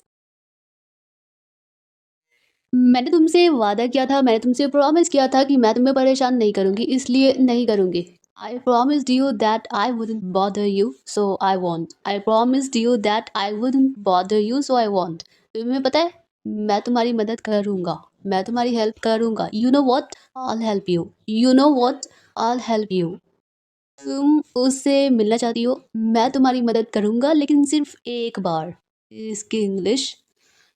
मैंने तुमसे वादा किया था, मैंने तुमसे प्रॉमिस किया था कि मैं तुम्हें परेशान नहीं करूंगी, इसलिए नहीं करूंगी। आई promised you that I wouldn't bother you, so I won't. I promised you that I wouldn't bother you, so I won't. तुम्हें पता है, मैं तुम्हारी मदद करूंगा, मैं तुम्हारी हेल्प करूंगा। You know what? I'll help you. You know what? I'll help you. तुम उससे मिलना चाहती हो, मैं तुम्हारी मदद करूंगा, लेकिन सिर्फ एक बार। इसकी English,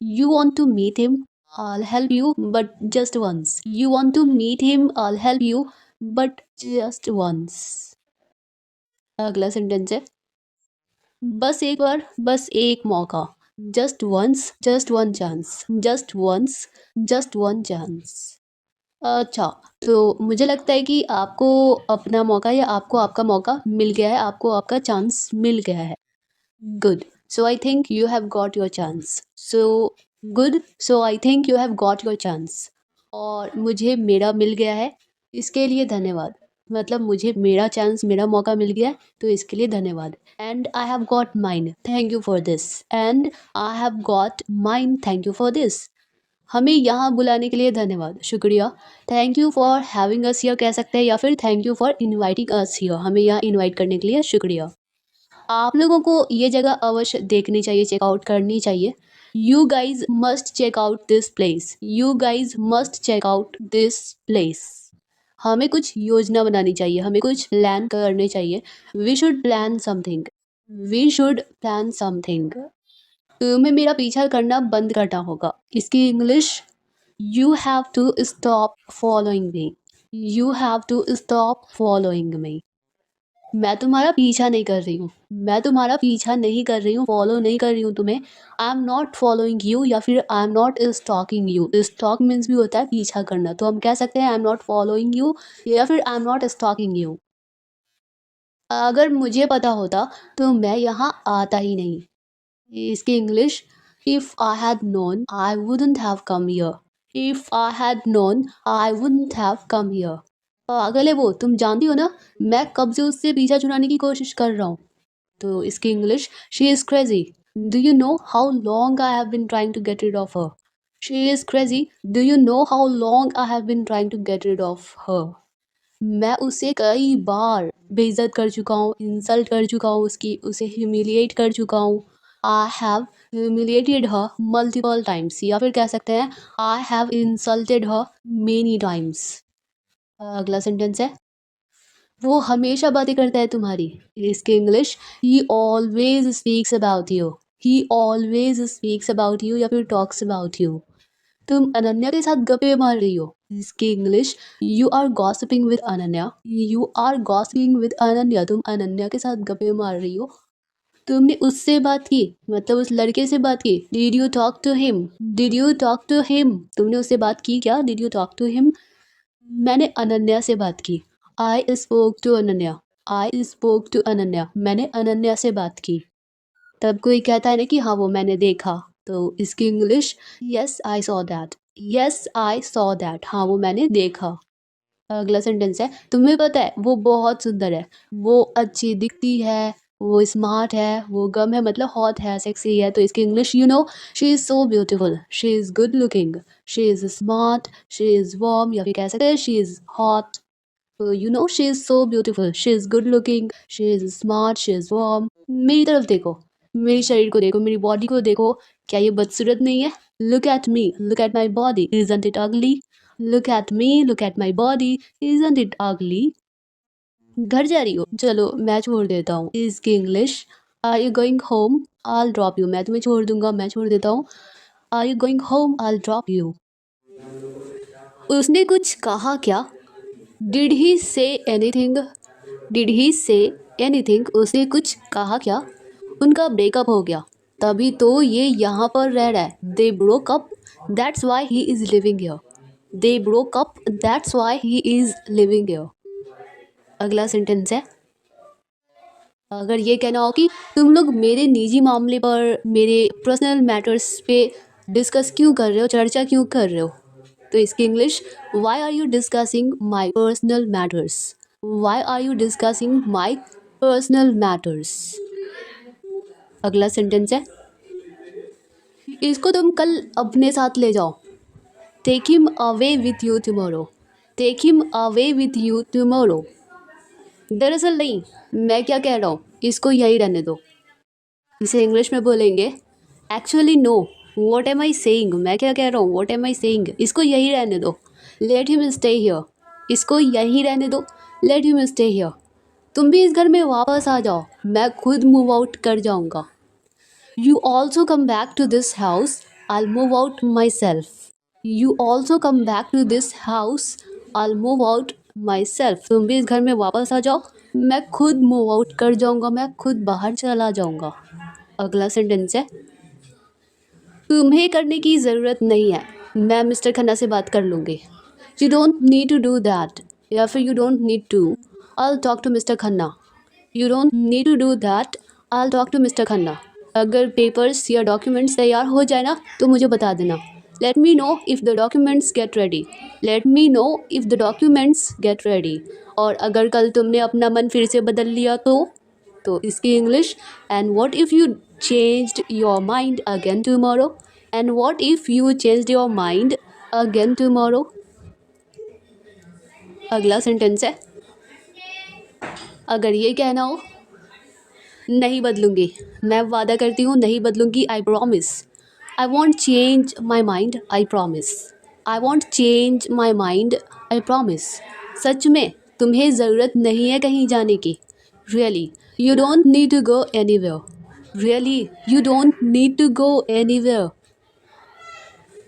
you want to meet him, I'll help you, but just once. You want to meet him, I'll help you, but just once. अगला सेंटेंस है, बस एक बार, बस एक मौका। Just once, just one chance. Just once, just one chance. अच्छा, तो मुझे लगता है कि आपको अपना मौका या आपको आपका मौका मिल गया है, आपको आपका चांस मिल गया है। Good. So I think you have got your chance. So good. So I think you have got your chance. और मुझे मेरा मिल गया है, इसके लिए धन्यवाद। मतलब मुझे मेरा चांस, मेरा मौका मिल गया है, तो इसके लिए धन्यवाद। And I have got mine, thank you for this. And I have got mine, thank you for this. हमें यहाँ बुलाने के लिए धन्यवाद, शुक्रिया। Thank you for having us here कह सकते हैं, या फिर thank you for inviting us here. हमें यहाँ इनवाइट करने के लिए शुक्रिया। आप लोगों को ये जगह अवश्य देखनी चाहिए, चेकआउट करनी चाहिए। You guys must check out this place. You guys must check out this place. हमें कुछ योजना बनानी चाहिए, हमें कुछ प्लान करने चाहिए। We should plan something. We should plan something. तुम्हें मेरा पीछा करना बंद करना होगा। इसकी English, you have to stop following me. You have to stop following me. मैं तुम्हारा पीछा नहीं कर रही हूँ, मैं तुम्हारा पीछा नहीं कर रही हूँ, फॉलो नहीं कर रही हूँ तुम्हें। I am not following you, या फिर I am not stalking you. Stalk means भी होता है पीछा करना, तो हम कह सकते हैं I am not following you, या फिर I am not stalking you. अगर मुझे पता होता तो मैं यहाँ आता ही नहीं। इसकी English, if I had known I wouldn't have come here. If I had known I wouldn't have come here. पागल है वो, तुम जानती हो ना, मैं कब से उससे पीछा छुड़ाने की कोशिश कर रहा हूँ। तो इसकी English, she is crazy. Do you know how long I have been trying to get rid of her. She is crazy. Do you know how long I have been trying to get rid of her. मैं उसे कई बार बेइज्जत कर चुका हूँ, इंसल्ट कर चुका हूँ, उसकी उसे ह्यूमिलिएट कर चुका हूँ। I have humiliated her multiple times, या फिर कह सकते हैं I have insulted her many times. अगला सेंटेंस है, वो हमेशा बातें करता है तुम्हारी। इसकी English, he always speaks about you. He always speaks about you, या फिर टॉक्स अबाउट यू। तुम अनन्या के साथ गप्पे मार रही हो। इसकी English, you are gossiping with Ananya. You are gossiping with Ananya, तुम अनन्या के साथ गप्पे मार रही हो। तुमने उससे बात की, मतलब उस लड़के से बात की। Did you talk to him. Did you talk to him, तुमने उससे बात की क्या। Did you talk to him. मैंने अनन्या से बात की। I spoke to Ananya. I spoke to Ananya, मैंने अनन्या से बात की। तब कोई कहता है ना कि हाँ वो मैंने देखा, तो इसकी English, yes I saw that. Yes I saw that, हाँ वो मैंने देखा। अगला सेंटेंस है, तुम्हें पता है वो बहुत सुंदर है, वो अच्छी दिखती है, वो स्मार्ट है, वो गम है, मतलब हॉट है, सेक्सी है। तो इसकी English, you no she is so beautiful, she is good looking, she is smart, she is warm, या फिर कह सकते हैं she is hot. You know she is so beautiful, she is good looking, she is smart, she is warm. मेरी तरफ देखो, मेरे शरीर को देखो, मेरी बॉडी को देखो, क्या ये बदसूरत नहीं है। Look at me, look at my body, isn't it ugly. Look at me, look at my body, isn't it ugly. घर जा रही हो, चलो मैं छोड़ देता हूँ। इसकी English, are you going home, I drop you, मैं तुम्हें छोड़ दूंगा, मैं छोड़ देता हूँ। Are you going home? I drop you. उसने कुछ कहा क्या? Did he say anything? Did he say anything? उसने कुछ कहा क्या? उनका ब्रेकअप हो गया, तभी तो ये यहाँ पर रह रहा है। They broke up, that's why he is living here. They broke up, that's why he is living here. अगला सेंटेंस है, अगर ये कहना हो कि तुम लोग मेरे निजी मामले पर, मेरे पर्सनल मैटर्स पे डिस्कस क्यों कर रहे हो, चर्चा क्यों कर रहे हो, तो इसकी English, why are you discussing my personal matters? Why are you discussing my personal matters? अगला सेंटेंस है, इसको तुम कल अपने साथ ले जाओ। Take him away with you tomorrow. Take him away with you tomorrow. दरअसल नहीं, मैं क्या कह रहा हूँ, इसको यही रहने दो। इसे इंग्लिश में बोलेंगे, actually no, what am I saying? मैं क्या कह रहा हूँ, वॉट एम आई सेइंग? इसको यही रहने दो। Let him stay here. इसको यही रहने दो। Let him stay here. तुम भी इस घर में वापस आ जाओ, मैं खुद मूव आउट कर जाऊँगा। You also come back to this house, I move out myself. You also come back to this house, I move out myself. तुम भी इस घर में वापस आ जाओ, मैं खुद मूव आउट कर जाऊँगा, मैं खुद बाहर चला जाऊँगा। अगला सेंटेंस है, तुम्हें करने की ज़रूरत नहीं है, मैं मिस्टर खन्ना से बात कर लूँगी। You don't need to do that, या फिर you don't need to, I talk to mister Khanna. You don't need to do that, I talk to mister Khanna. अगर पेपर्स या डॉक्यूमेंट्स तैयार हो जाए ना तो मुझे बता देना। Late me know if the documents get ready. Late me know if the documents get ready. और अगर कल तुमने अपना मन फिर से बदल लिया तो इसकी English, and what if you changed your mind again tomorrow? And what if you changed your mind again tomorrow? अगला सेंटेंस है, अगर ये कहना हो, नहीं बदलूंगी, मैं वादा करती हूँ नहीं बदलूंगी, I promise. I won't change my mind, I promise. I won't change my mind, I promise. सच में तुम्हें ज़रूरत नहीं है कहीं जाने की। Really you don't need to go anywhere. Really you don't need to go anywhere.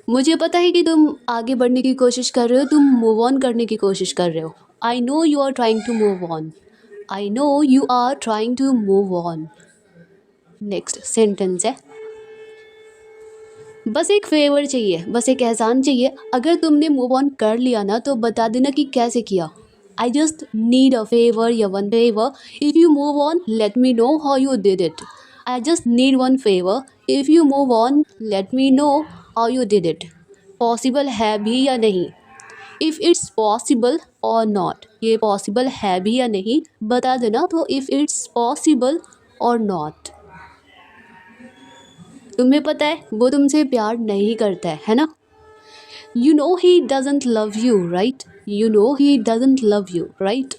मुझे पता है कि तुम आगे बढ़ने की कोशिश कर रहे हो, तुम मूव ऑन करने की कोशिश कर रहे हो। I know you are trying to move on. I know you are trying to move on. Next sentence है, बस एक फेवर चाहिए, बस एक एहसान चाहिए। अगर तुमने मूव ऑन कर लिया ना तो बता देना कि कैसे किया। I just need a favour या one favour. If you move on let me know how you did it. I just need one favour. If you move on let me know how you did it. Possible है भी या नहीं? If it's possible or not, ये पॉसिबल है भी या नहीं बता देना। तो if it's possible or not. तुम्हें पता है वो तुमसे प्यार नहीं करता है ना? You know he doesn't love you right. You know he doesn't love you right.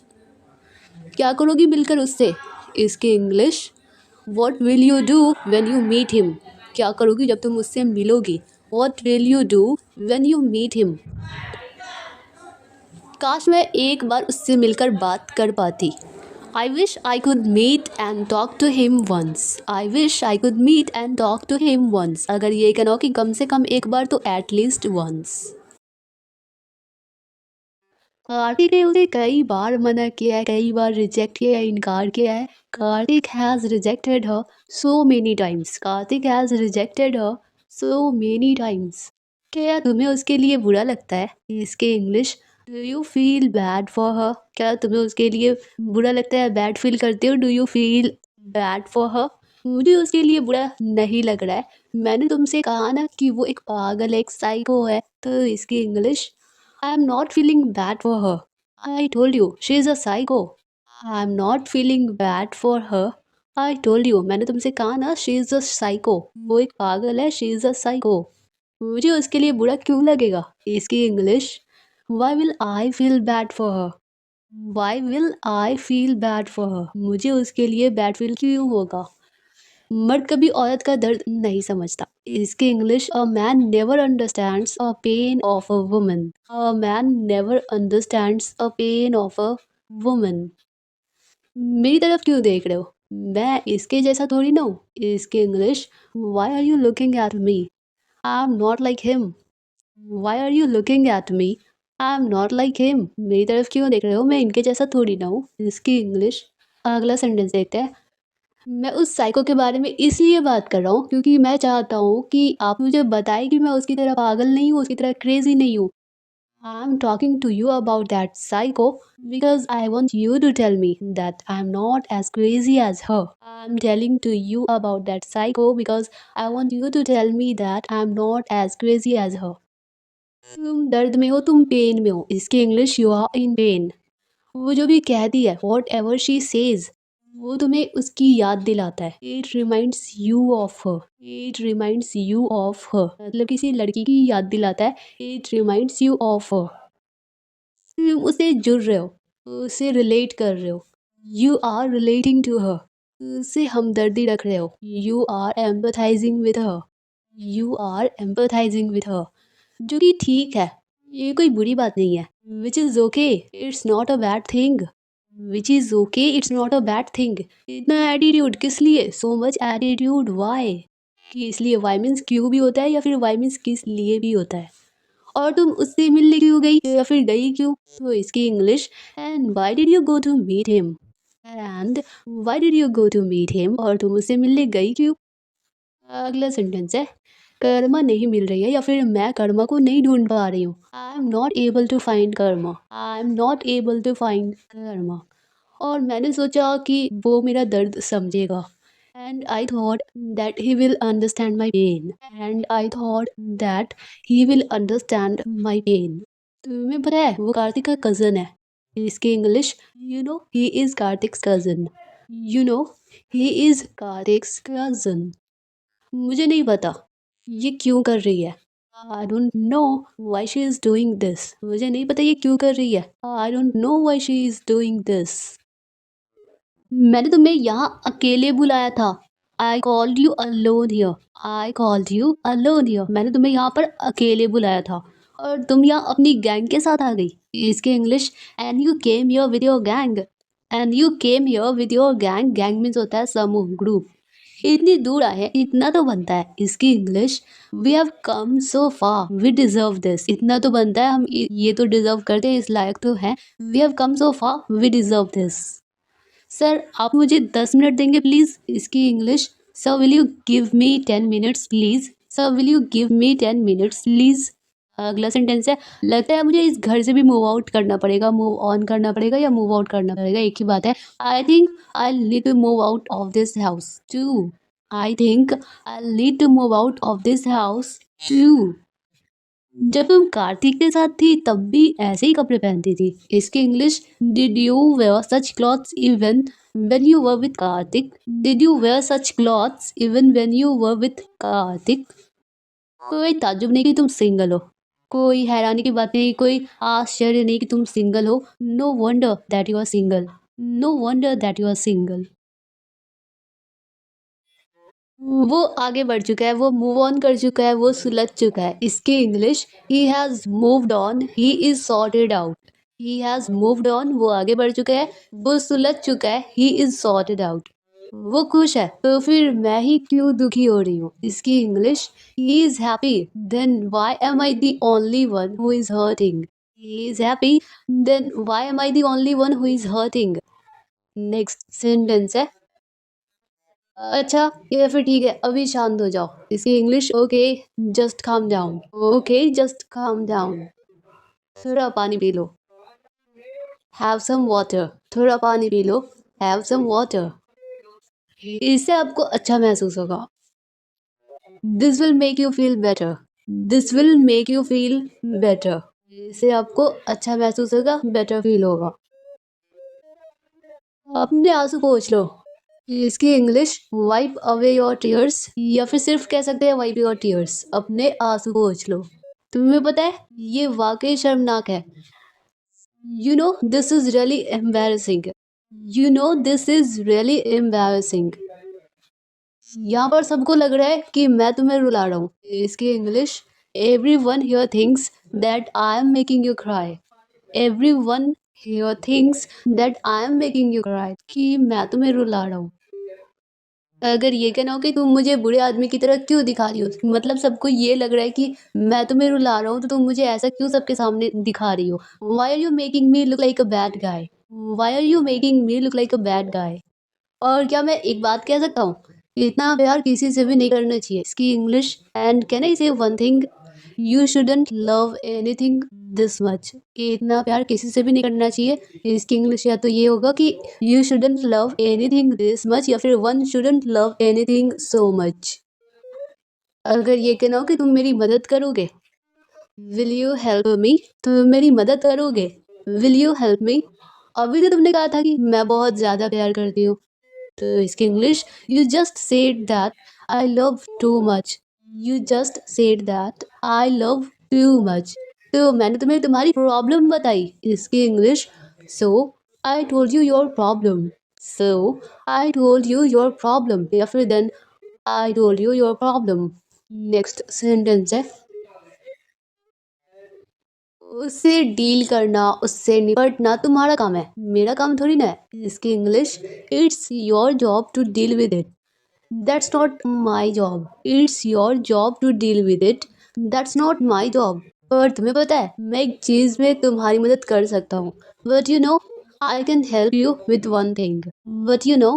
क्या करोगी मिलकर उससे? इसकी English, what will you do when you meet him? क्या करोगी जब तुम उससे मिलोगी? What will you do when you meet him? काश मैं एक बार उससे मिलकर बात कर पाती। I wish I could meet and talk to him once. I wish I could meet and talk to him once. अगर ये कहना हो कि कम से कम एक बार तो एटलीस्ट वंस। कार्तिक ने उसे कई बार मना किया है, कई बार रिजेक्ट किया है, इनकार किया है। Kartik has rejected her so many times. Kartik has rejected her so many times. क्या तुम्हें उसके लिए बुरा लगता है? इसके English, do you feel bad for her? क्या तुम्हें उसके लिए बुरा लगता है, बैड फील करते हो? Do you feel bad for her? मुझे उसके लिए बुरा नहीं लग रहा है। मैंने तुमसे कहा ना कि वो एक पागल है, एक साइको है। तो इसकी English, I am not feeling bad for her. I told you, she is a psycho. I am not feeling bad for her. I told you, मैंने तुमसे कहा ना, she is a psycho. वो एक पागल है, she is a psycho. मुझे उसके लिए बुरा क्यों लगेगा? इसकी English, why will I feel bad for her? Why will I feel bad for her? मुझे उसके लिए बैड फील क्यों होगा? मर्द कभी औरत का दर्द नहीं समझता। इसकी English, a man never understands a pain of a woman. A man never understands a pain of a woman. मेरी तरफ क्यों देख रहे हो? मैं इसके जैसा थोड़ी ना हूँ। इसकी English, why are you looking at me? I am not like him. Why are you looking at me? I am not like him. मेरी तरफ क्यों देख रहे हो? मैं इनके जैसा थोड़ी ना हूँ। इसकी इंग्लिश। अगला सेंटेंस देखते हैं। मैं उस साइको के बारे में इसलिए बात कर रहा हूँ क्योंकि मैं चाहता हूँ कि आप मुझे बताएं कि मैं उसकी तरह पागल नहीं हूँ, उसकी तरह क्रेजी नहीं हूँ। I'm talking to you about that psycho because I want you to tell me that I'm not as crazy as her. I'm telling to you about that psycho because I want you to tell me that I'm not as crazy as her. तुम दर्द में हो, तुम पेन में हो। इसकी English you are in pain. वो जो भी कहती है, वॉट एवर शी सेज, वो तुम्हें उसकी याद दिलाता है। It reminds you of her. It reminds you of her मतलब किसी लड़की की याद दिलाता है। It reminds you of her. तुम उससे जुड़ रहे हो, उससे रिलेट कर रहे हो। You are relating to her. उससे हमदर्दी रख रहे हो। You are empathising with her. You are empathising with her. जो कि ठीक है, ये कोई बुरी बात नहीं है। Which is okay, it's not a bad thing. Which is okay, it's not a bad thing. इतना एटीट्यूड किस लिए? So much attitude why? कि इसलिए वाई मीन्स क्यों भी होता है या फिर वाई मीन्स किस लिए भी होता है। और तुम उससे मिलने क्यों गई या फिर गई क्यों? तो इसकी English. And why did you go to meet him? And why did you go to meet him? और तुम उससे मिलने गई क्यों? अगला सेंटेंस है। कर्मा नहीं मिल रही है या फिर मैं कर्मा को नहीं ढूंढ पा रही हूँ। I am not able to find karma. I am not able to find karma. और मैंने सोचा कि वो मेरा दर्द समझेगा। And I thought that he will understand my pain. And I thought that he will understand my pain. तुम्हें पता है वो कार्तिक का कज़न है। इसकी English. You know he is Kartik's cousin. You know he is Kartik's cousin. मुझे नहीं पता ये क्यों कर रही है। I don't know why she is doing this. मुझे नहीं पता ये क्यों कर रही है। I don't know why she is doing this. मैंने तुम्हें यहाँ अकेले बुलाया था। आई called you alone here. I called you alone here. मैंने तुम्हें यहाँ पर अकेले बुलाया था और तुम यहाँ अपनी गैंग के साथ आ गई। इसके English. And you came here with your gang. And you came here with your gang. Gang means होता है समूह, ग्रुप। इतनी दूर आए, इतना तो बनता है। इसकी English. We have come so far, we deserve this. इतना तो बनता है, हम ये तो डिजर्व करते हैं, इस लायक तो हैं। We have come so far, we deserve this. Sir आप मुझे 10 मिनट देंगे प्लीज़। इसकी English. Sir will you give me 10 minutes please. Sir will you give me 10 minutes please. अगला सेंटेंस है। लगता है मुझे इस घर से भी मूव आउट करना पड़ेगा। मूव ऑन करना पड़ेगा या मूव आउट करना पड़ेगा, एक ही बात है। I think I need to move out of this house too. I think I need to move out of this house too. जब तुम कार्तिक के साथ थी तब भी ऐसे ही कपड़े पहनती थी। इसकी English. Did you wear such clothes even when you were with Kartik? Did you wear such clothes even when you were with Kartik? कोई ताज्जुब नहीं कि तुम सिंगल हो। कोई हैरानी की बात नहीं, कोई आश्चर्य नहीं कि तुम सिंगल हो। No wonder that you are single. No wonder that you are single. वो आगे बढ़ चुका है, वो मूव ऑन कर चुका है, वो सुलझ चुका है। इसकी English. He has moved on, he is sorted out. He has moved on, वो आगे बढ़ चुका है, वो सुलझ चुका है, ही इज सॉर्टेड आउट। वो खुश है तो फिर मैं ही क्यों दुखी हो रही हूँ। इसकी English. He is happy, then why am I the only one who is hurting? He is happy, then why am I the only one who is hurting? Next sentence है। अच्छा, ये फिर ठीक है, अभी शांत हो जाओ। इसकी English. Okay just calm down. Okay just calm down. थोड़ा पानी पी लो। Have some water. थोड़ा पानी पी लो। Have some water. इससे आपको अच्छा महसूस होगा। This will make you feel better. This will make you feel better. इससे आपको अच्छा महसूस होगा, बेटर फील होगा। अपने आंसू पोंछ लो। इसकी English. Wipe away your tears या फिर सिर्फ कह सकते हैं वाइप योर टीयर्स। अपने आंसू पोंछ लो। तुम्हें पता है ये वाकई शर्मनाक है। You no this is really embarrassing. You know this is really embarrassing. यहाँ पर सबको लग रहा है कि मैं तुम्हें रुला रहा हूँ। इसकी English. Every one here thinks that I am making you cry. Every one here thinks that I am making you cry, कि मैं तुम्हें रुला रहा हूँ। अगर ये कहना हो कि तुम मुझे बुरे आदमी की तरह क्यों दिखा रही हो, मतलब सबको ये लग रहा है कि मैं तुम्हें रुला रहा हूँ तो तुम मुझे ऐसा क्यों सबके सामने दिखा रही हो। Why are you making me look like a bad guy, why are you making me look like a bad guy. और क्या मैं एक बात कह सकता हूँ, इतना प्यार किसी से भी नहीं करना चाहिए, इसकी इंग्लिश। एंड कैन आई से one thing, you shouldn't love anything this much, कि इतना प्यार किसी से भी नहीं करना चाहिए। इसकी इंग्लिश या तो ये होगा कि you shouldn't love anything this much, या फिर one shouldn't love anything so much. अगर ये कहना हो कि तुम मेरी मदद करोगे, विल यू हेल्प मी, तुम मेरी मदद करोगे, विल यू हेल्प मी। अभी तो तुमने कहा था कि मैं बहुत ज्यादा प्यार करती हूँ, तो इसकी English, you just said that I love too much, you just said that I love too much. तो मैंने तुम्हें तुम्हारी प्रॉब्लम बताई, इसकी English, so I told you your problem, so I told you your problem, या फिर then I told you your problem. Next sentence है, उससे डील करना, उससे निपटना तुम्हारा काम है, मेरा काम थोड़ी ना है। इसकी English, it's your job to deal with it, that's not my job, it's your job to deal with it, that's not my job. पर तुम्हें पता है मैं एक चीज में तुम्हारी मदद कर सकता हूँ, but you no I can help you with one thing, but you no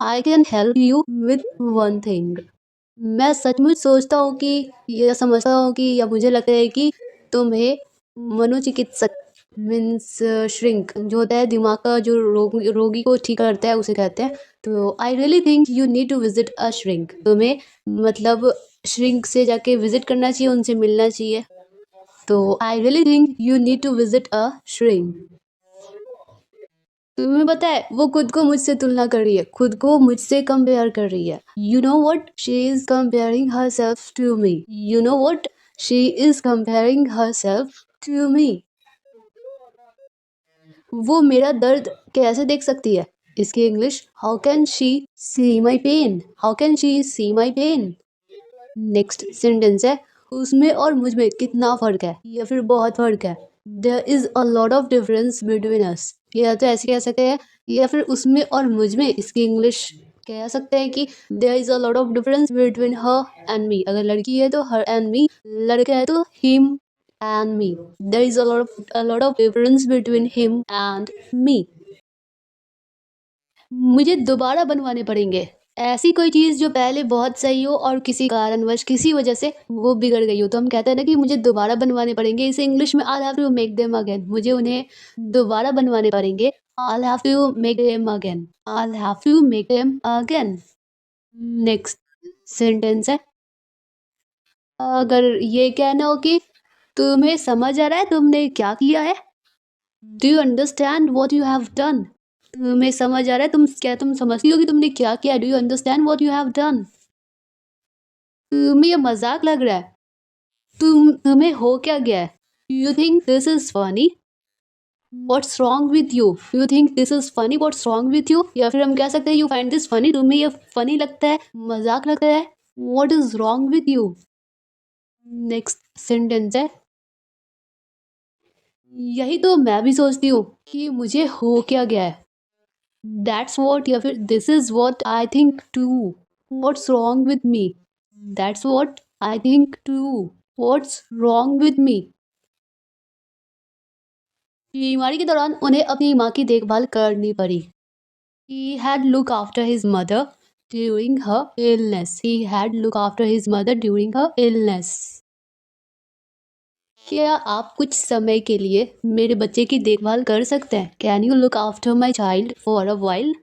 I can help you with one thing. मैं सचमुच सोचता हूँ कि, या समझता हूँ कि, या मुझे लगता है कि तुम्हें मनोचिकित्सक, मीन्स श्रिंक जो होता है दिमाग का, जो रोगी को ठीक करता है उसे कहते हैं। तो I really think you need to visit a shrink, तुम्हें मतलब श्रिंक से जाके विजिट करना चाहिए, उनसे मिलना चाहिए। तो I really think you need to visit a shrink. तुम्हें पता है वो खुद को मुझसे तुलना कर रही है, खुद को मुझसे कंपेयर कर रही है। You know what, she is comparing herself to me, you know what, she is comparing herself to me. वो मेरा दर्द कैसे देख सकती है, इसकी English, how can she see my pain, how can she see my pain. Next sentence है, उसमें और मुझ में कितना फर्क है, या फिर बहुत फर्क है। There is a lot of difference between us, या तो ऐसे कह सकते हैं, या फिर उसमें और मुझ में, इसकी इंग्लिश कह सकते हैं कि there is a lot of difference between her and me, अगर लड़की है तो हर एंड मी, लड़का है तो him and me. There is a lot of difference between him and me. मुझे दोबारा बनवाने पड़ेंगे, ऐसी कोई चीज़ जो पहले बहुत सही हो और किसी कारणवश, किसी वजह से वो बिगड़ गई हो, तो हम कहते हैं ना कि मुझे दोबारा बनवाने पड़ेंगे। इसे इंग्लिश में I have to make them again, मुझे उन्हें दोबारा बनवाने पड़ेंगे। I have to make them again, I have to make them again. Next sentence है, अगर ये कहना हो कि तुम्हें समझ आ रहा है तुमने क्या किया है, do you understand what you have done, तुम्हें समझ आ रहा है, तुम समझती हो कि तुमने क्या किया, do you understand what you have done. तुम्हें ये मजाक लग रहा है, तुम्हें हो क्या गया है, you think this is funny, what's wrong with you, you think this is funny, what's wrong with you. या फिर हम कह सकते हैं यू फाइंड दिस फनी, तुम्हें ये फनी लगता है, मजाक लगता है, what is wrong with you. Next sentence है, यही तो मैं भी सोचती हूँ कि मुझे हो क्या गया है, दैट्स वॉट, या फिर this is what I think too, what's wrong with me, that's what I think too, what's wrong with me. बीमारी के दौरान उन्हें अपनी माँ की देखभाल करनी पड़ी। He had look after his mother during her illness. He had look after his mother during her illness. क्या आप कुछ समय के लिए मेरे बच्चे की देखभाल कर सकते हैं? Can you look after my child for a while?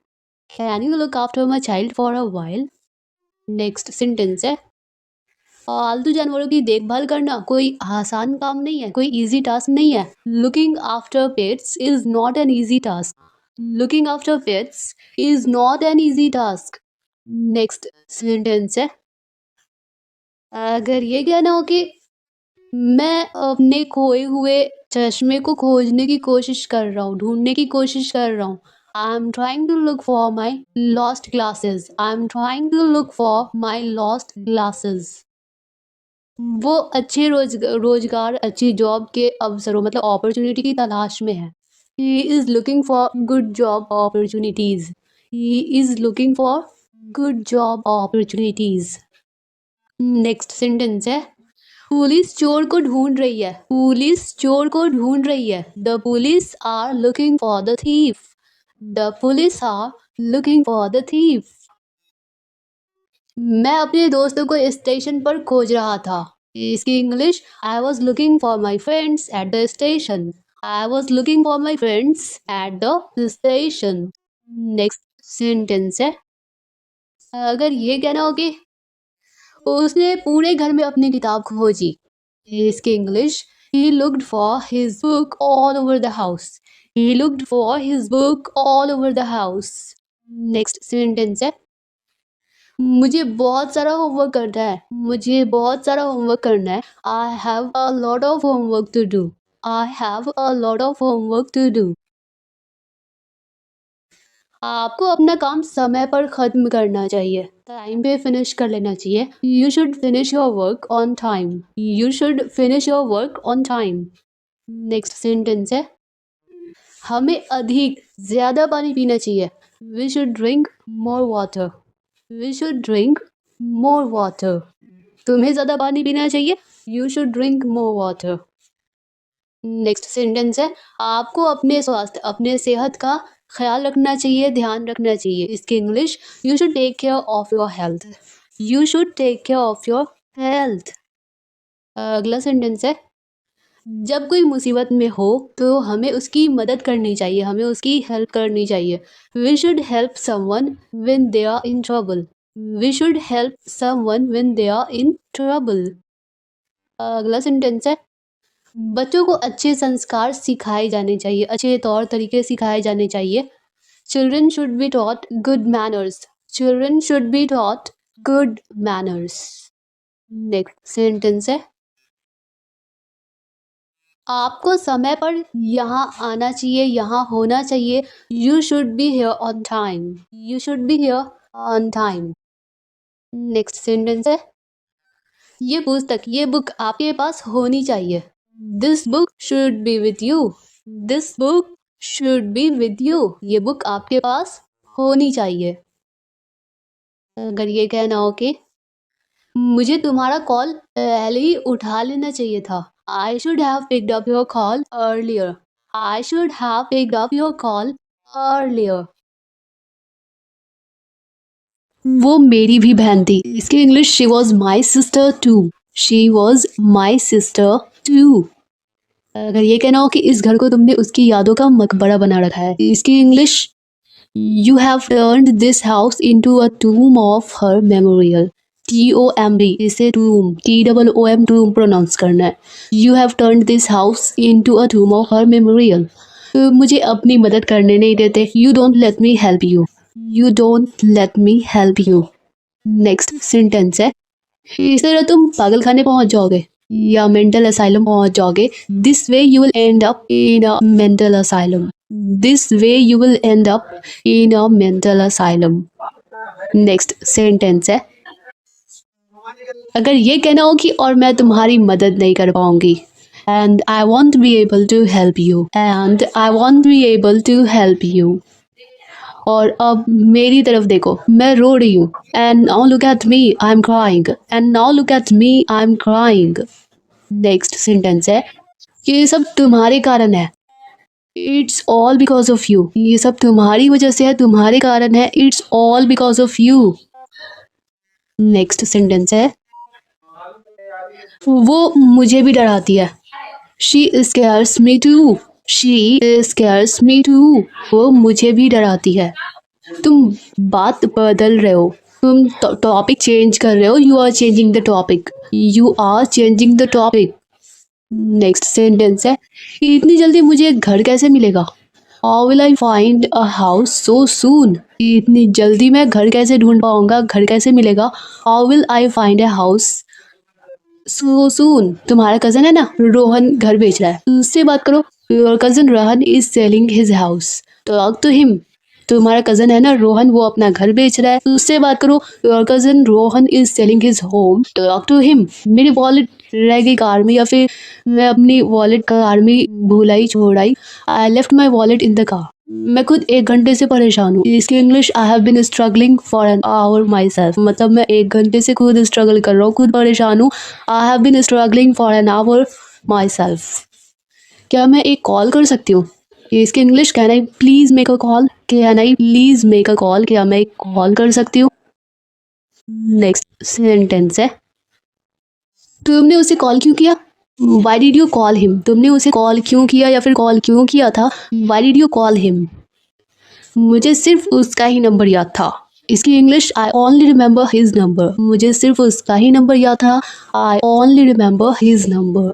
Can you look after my child for a while? Next sentence है, पालतू जानवरों की देखभाल करना कोई आसान काम नहीं है, कोई इजी टास्क नहीं है। Looking after pets is not an easy task, looking after pets is not an easy task. Next sentence है, अगर ये कहना हो कि मैं अपने खोए हुए चश्मे को खोजने की कोशिश कर रहा हूँ, ढूंढने की कोशिश कर रहा हूँ, I am trying to look for my lost glasses, I am trying to look for my lost glasses. वो अच्छे रोजगार, अच्छी जॉब के अवसरों, मतलब अपॉर्चुनिटी की तलाश में है। He is looking for good job opportunities, he is looking for good job opportunities. Next sentence है पुलिस चोर को ढूंढ रही है। पुलिस चोर को ढूंढ रही है। The police are looking for the thief. The police are looking for the thief. मैं अपने दोस्तों को स्टेशन पर खोज रहा था। इसकी English I was looking for my friends at the station. I was looking for my friends at the station. Next sentence है अगर ये कहना हो कि उसने पूरे घर में अपनी किताब खोजी। इसकी English he looked for his book all over the house. He looked for his book all over the house. Next sentence है मुझे बहुत सारा होमवर्क करना है। मुझे बहुत सारा होमवर्क करना है। I have a lot of homework to do. I have a lot of homework to do. आपको अपना काम समय पर खत्म करना चाहिए। टाइम पे फिनिश कर लेना चाहिए। You should finish your work on time. You should finish your work on time. Next sentence है हमें अधिक ज़्यादा पानी पीना चाहिए। We should drink more water. We should drink more water. तुम्हें ज़्यादा पानी पीना चाहिए। You should drink more water. Next sentence है आपको अपने स्वास्थ्य अपने सेहत का ख्याल रखना चाहिए, ध्यान रखना चाहिए। इसकी English you should take care of your health. You should take care of your health. अगला सेंटेंस है जब कोई मुसीबत में हो तो हमें उसकी मदद करनी चाहिए, हमें उसकी हेल्प करनी चाहिए। We should help someone when they are in trouble. We should help someone when they are in trouble. अगला सेंटेंस है बच्चों को अच्छे संस्कार सिखाए जाने चाहिए, अच्छे तौर तरीके सिखाए जाने चाहिए। Children should be taught good manners. Children should be taught good manners. Next sentence है आपको समय पर यहाँ आना चाहिए, यहाँ होना चाहिए। You should be here on time. You should be here on time. Next sentence है ये पुस्तक ये बुक आपके पास होनी चाहिए। This book should be with you. This book should be with you. ये बुक आपके पास होनी चाहिए। अगर ये कहना हो कि मुझे तुम्हारा कॉल पहले ही उठा लेना चाहिए था। I should have picked up your call earlier. I should have picked up your call earlier. वो मेरी भी बहन थी। इसकी English she was my sister too. She was my sister too. अगर ये कहना हो कि इस घर को तुमने उसकी यादों का मकबरा बना रखा है। इसकी English You have turned this house into a tomb of her memorial. TOMB इसे tomb TOOM tomb प्रोनाउंस करना है। You have turned this house into a tomb of her memorial. मुझे अपनी मदद करने नहीं देते। You don't let me help you. You don't let me help you. Next sentence है इस तरह तुम पागल खाने पहुंच जाओगे या मेंटल असाइलम पहुंच जाओगे। This way you will and up in a mental asylum. This way you will and up in a mental asylum. Next sentence है अगर ये कहना हो कि और मैं तुम्हारी मदद नहीं कर पाऊंगी। And I won't be able to help you. And I won't be able to help you. और अब मेरी तरफ देखो मैं रो रही हूँ। And now look at me I am crying. And now look at me I am crying. Next sentence है ये सब तुम्हारे कारण है। It's all because of you. ये सब तुम्हारी वजह से है, तुम्हारे कारण है। It's all because of you. Next sentence है वो मुझे भी डराती है। She scares me too. She scares me too. वो मुझे भी डराती है। तुम बात बदल रहे हो। तुम टॉपिक चेंज कर रहे हो। You are changing the topic. You are changing the topic. Next sentence है इतनी जल्दी मुझे घर कैसे मिलेगा। How will I find a house so soon. इतनी जल्दी मैं घर कैसे ढूंढ पाऊंगा, घर कैसे मिलेगा। How will I find a house so soon. तुम्हारा कजन है ना रोहन घर बेच रहा है, उससे बात करो। Your cousin Rohan is selling his house. Talk to him. तुम्हारा कजन है ना रोहन वो अपना घर बेच रहा है, उससे बात करो। Your cousin Rohan is selling his home. Talk to him. मेरी वॉलेट रह गई कार में या फिर मैं अपनी वॉलेट कार में भुलाई छोड़ाई। I left my wallet in the car. मैं खुद 1 घंटे से परेशान हूँ। इसकी English I have been struggling for an hour myself, मतलब मैं 1 घंटे से खुद स्ट्रगल कर रहा हूँ, खुद परेशान हूँ। I have been struggling for an hour myself. क्या मैं एक कॉल कर सकती हूँ? इसकी English can I please make a call, can I please make a call, क्या मैं एक कॉल कर सकती हूँ? नेक्स्ट सेंटेंस है, तुमने उसे कॉल क्यों किया? Y did you call him? तुमने उसे कॉल क्यों किया या फिर कॉल क्यों किया था? Y did you call him? मुझे सिर्फ उसका ही नंबर याद था। इसकी English I only remember his number, मुझे सिर्फ उसका ही नंबर याद था। I only remember his number.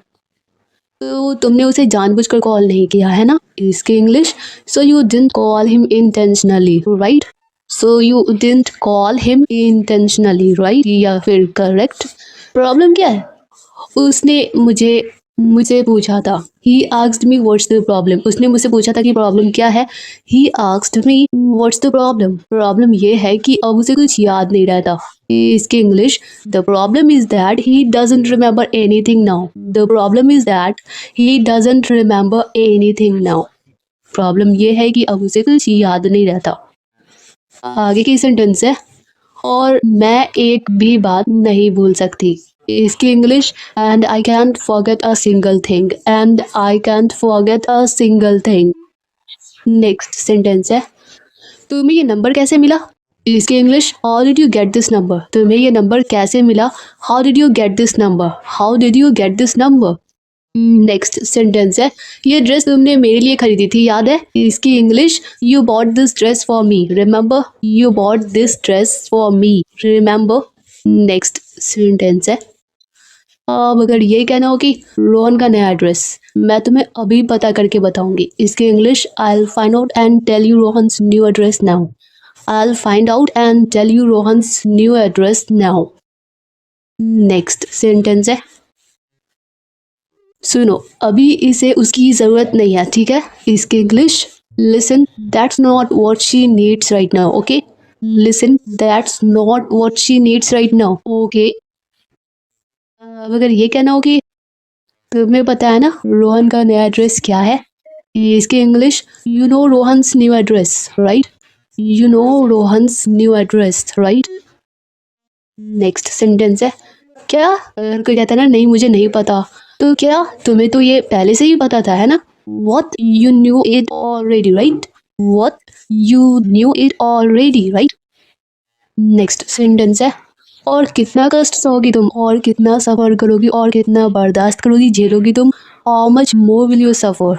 तो तुमने उसे जानबूझकर कॉल नहीं किया है ना? इसकी English, so you didn't call him intentionally, right? So you didn't call him intentionally, right या फिर करेक्ट? प्रॉब्लम क्या है? उसने मुझे मुझे पूछा था। He asked me what's the problem, उसने मुझसे पूछा था कि प्रॉब्लम क्या है। He asked me what's the problem, problem ये है कि अब उसे कुछ याद नहीं रहता। इसकी English, the problem is that he doesn't remember anything now, the problem is that he doesn't remember anything now. Problem ये है कि अब उसे कुछ याद नहीं रहता। आगे की सेंटेंस है, और मैं एक भी बात नहीं भूल सकती। इसकी English, and I can't forget a single thing, and I can't forget a single thing. Next sentence है, तुम्हें ये नंबर कैसे मिला? इसकी English, how did you get this number, तुम्हें ये नंबर कैसे मिला? How did you get this number, how did you get this number. Next sentence है, ये ड्रेस तुमने मेरे लिए खरीदी थी, याद है? इसकी English, you bought this dress for me, remember? You bought this dress for me, remember? Next sentence है, अब अगर ये कहना हो कि रोहन का नया एड्रेस, मैं तुम्हें अभी पता करके बताऊंगी। इसकी English, I will find out and tell you Rohan's new address now, I will find out and tell you Rohan's new address now. Next sentence है, सुनो, अभी इसे उसकी ज़रूरत नहीं है, ठीक है? इसकी English, listen, that's not what she needs right now, okay? Listen, that's not what she needs right now, okay? अब अगर ये कहना हो कि तुम्हें पता है ना रोहन का नया एड्रेस क्या है? इसकी English, you no Rohan's new address, right? You no Rohan's new address, right? Next sentence है, क्या अगर कोई कहता है ना नहीं मुझे नहीं पता, तो क्या तुम्हें तो ये पहले से ही पता था, है ना? What you knew it already, right? What you knew it already, right? Next sentence है, और कितना कष्ट सहोगी तुम, और कितना सफ़र करोगी, और कितना बर्दाश्त करोगी, झेलोगी तुम। How much more will you suffer,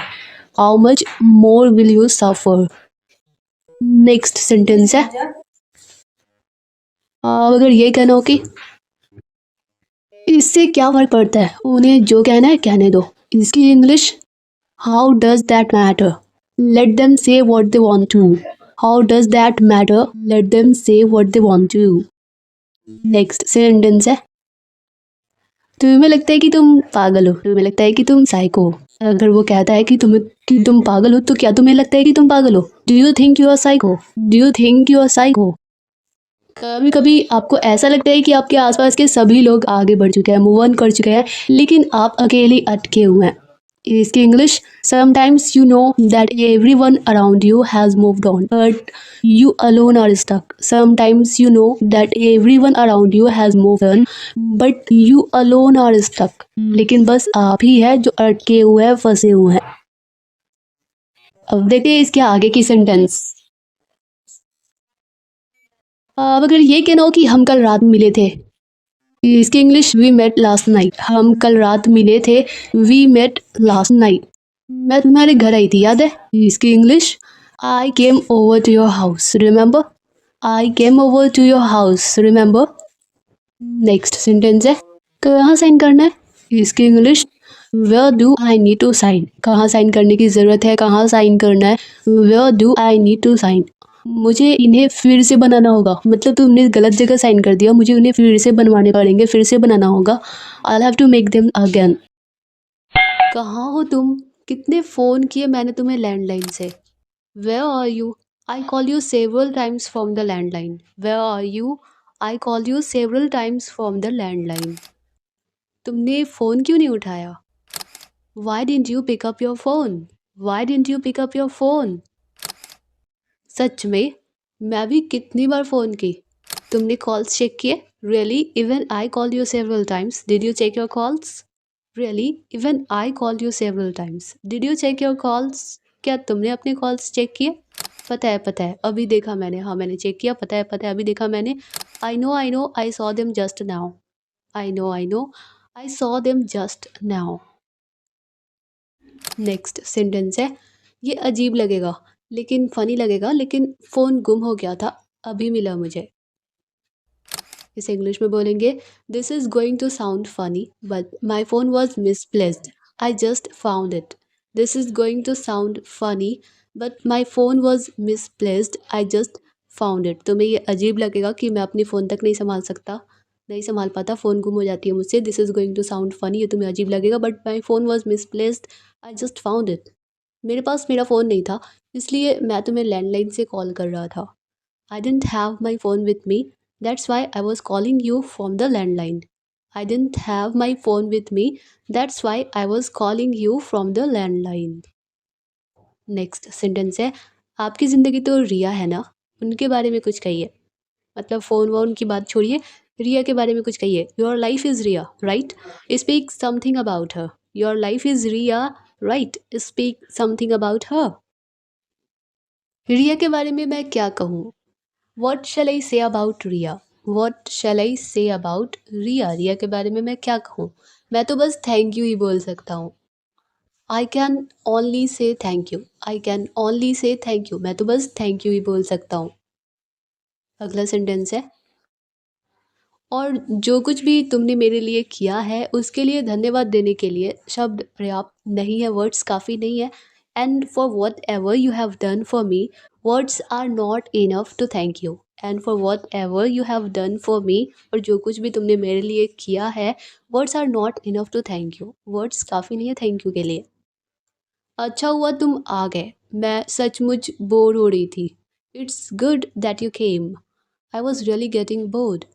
how much more will you suffer. Next sentence है, अगर ये कहना हो कि इससे क्या फर्क पड़ता है, उन्हें जो कहना है कहने दो। इसकी English, how does that matter, let them say what they want to, how does that matter, let them say what they want to. Next sentence है, तुम्हें लगता है कि तुम पागल हो, तुम्हें लगता है कि तुम साइको हो। अगर वो कहता है कि तुम पागल हो, तो क्या तुम्हें लगता है कि तुम पागल हो? Do you think you are psycho, do you think you are psycho? कभी कभी आपको ऐसा लगता है कि आपके आसपास के सभी लोग आगे बढ़ चुके हैं, मूव ऑन कर चुके हैं, लेकिन आप अकेले अटके हुए हैं। इसकी English, sometimes you know that everyone around you has moved on but you alone are stuck, sometimes you know that everyone around you has moved on but you alone are stuck, लेकिन बस आप ही है जो अटके हुए हैं, फंसे हुए हैं। अब देखिए इसके आगे की सेंटेंस, अब अगर ये कहना हो कि हम कल रात मिले थे, इसकी English, we met last night, हम कल रात मिले थे, वी मेट लास्ट नाइट। मैं तुम्हारे घर आई थी, याद है? इसकी English, I came over to your house, remember? I came over to your house, remember? Next sentence है, कहाँ साइन करना है? इसकी English, where do I need to sign, कहाँ साइन करने की ज़रूरत है, कहाँ साइन करना है? Where do I need to sign. मुझे इन्हें फिर से बनाना होगा, मतलब तुमने गलत जगह साइन कर दिया, मुझे उन्हें फिर से बनवाने पड़ेंगे, फिर से बनाना होगा। I have to make them again. कहाँ हो तुम? कितने फ़ोन किए मैंने तुम्हें लैंडलाइन से। Where are you? I call you several times from the landline. Where are you? I call you several times from the landline. तुमने फ़ोन क्यों नहीं उठाया? Why didn't you pick up your phone? Why didn't you pick up your phone? सच में? मैं भी कितनी बार फ़ोन की। तुमने कॉल्स चेक किए? Really? Even I called you several times. Did you check your calls? Really? Even I called you several times. Did you check your calls? क्या तुमने अपने कॉल्स चेक किए? पता है, अभी देखा मैंने। हाँ, मैंने चेक किया। पता है, अभी देखा मैंने। आई know, I saw them just now. I know, I saw them just now. Next sentence है, ये अजीब लगेगा लेकिन फ़नी लगेगा, लेकिन फ़ोन गुम हो गया था, अभी मिला मुझे। इसे इंग्लिश में बोलेंगे, this is going to sound funny but my phone was misplaced, I just found it. This is going to sound funny but my phone was misplaced, I just found it. तुम्हें ये अजीब लगेगा कि मैं अपनी फ़ोन तक नहीं संभाल सकता, नहीं संभाल पाता, फ़ोन गुम हो जाती है मुझसे। This is going to sound funny, ये तुम्हें अजीब लगेगा, but my phone was misplaced, I just found it. मेरे पास मेरा फ़ोन नहीं था, इसलिए मैं तुम्हें लैंडलाइन से कॉल कर रहा था। I didn't have my phone with me. That's why I was calling you from the landline. I didn't have my phone with me. That's why I was calling you from the landline. Next sentence है, आपकी ज़िंदगी तो रिया है ना, उनके बारे में कुछ कहिए। मतलब फ़ोन वोन की बात छोड़िए, रिया के बारे में कुछ कहिए। Your life is Riya, right? Speak something about her. Your life is Riya, right? Speak something about her. Riya के बारे में मैं क्या कहूँ? What shell I say about Riya? What shell I say about रिया? रिया के बारे में मैं क्या कहूँ? मैं तो बस थैंक यू ही बोल सकता हूँ। I can only say thank you. I can only say thank you. मैं तो बस थैंक यू ही बोल सकता हूँ। अगला सेंटेंस है, और जो कुछ भी तुमने मेरे लिए किया है उसके लिए धन्यवाद देने के लिए शब्द पर्याप्त नहीं है, वर्ड्स काफ़ी नहीं है। And for whatever you have done for me, words are not enough to thank you. And for whatever you have done for me, और जो कुछ भी तुमने मेरे लिए किया है, words are not enough to thank you. Words काफ़ी नहीं है थैंक यू के लिए। अच्छा हुआ तुम आ गए, मैं सचमुच बोर हो रही थी। It's good that you came, I was really getting bored.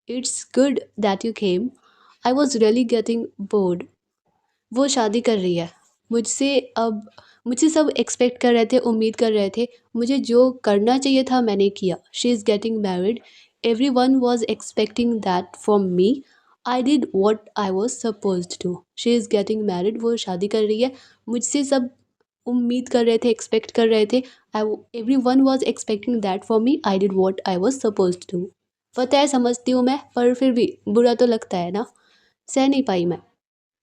It's good that you came, I was really getting bored. वो शादी कर रही है मुझसे अब। मुझसे सब एक्सपेक्ट कर रहे थे, उम्मीद कर रहे थे। मुझे जो करना चाहिए था मैंने किया। She is getting married, everyone was expecting that from me, I did what I was suppose to. She is getting married, वो शादी कर रही है। मुझसे सब उम्मीद कर रहे थे, एक्सपेक्ट कर रहे थे। I everyone was expecting that for me, I did what I was suppose to. पता है समझती हूँ मैं, पर फिर भी बुरा तो लगता है ना। सह नहीं पाई मैं।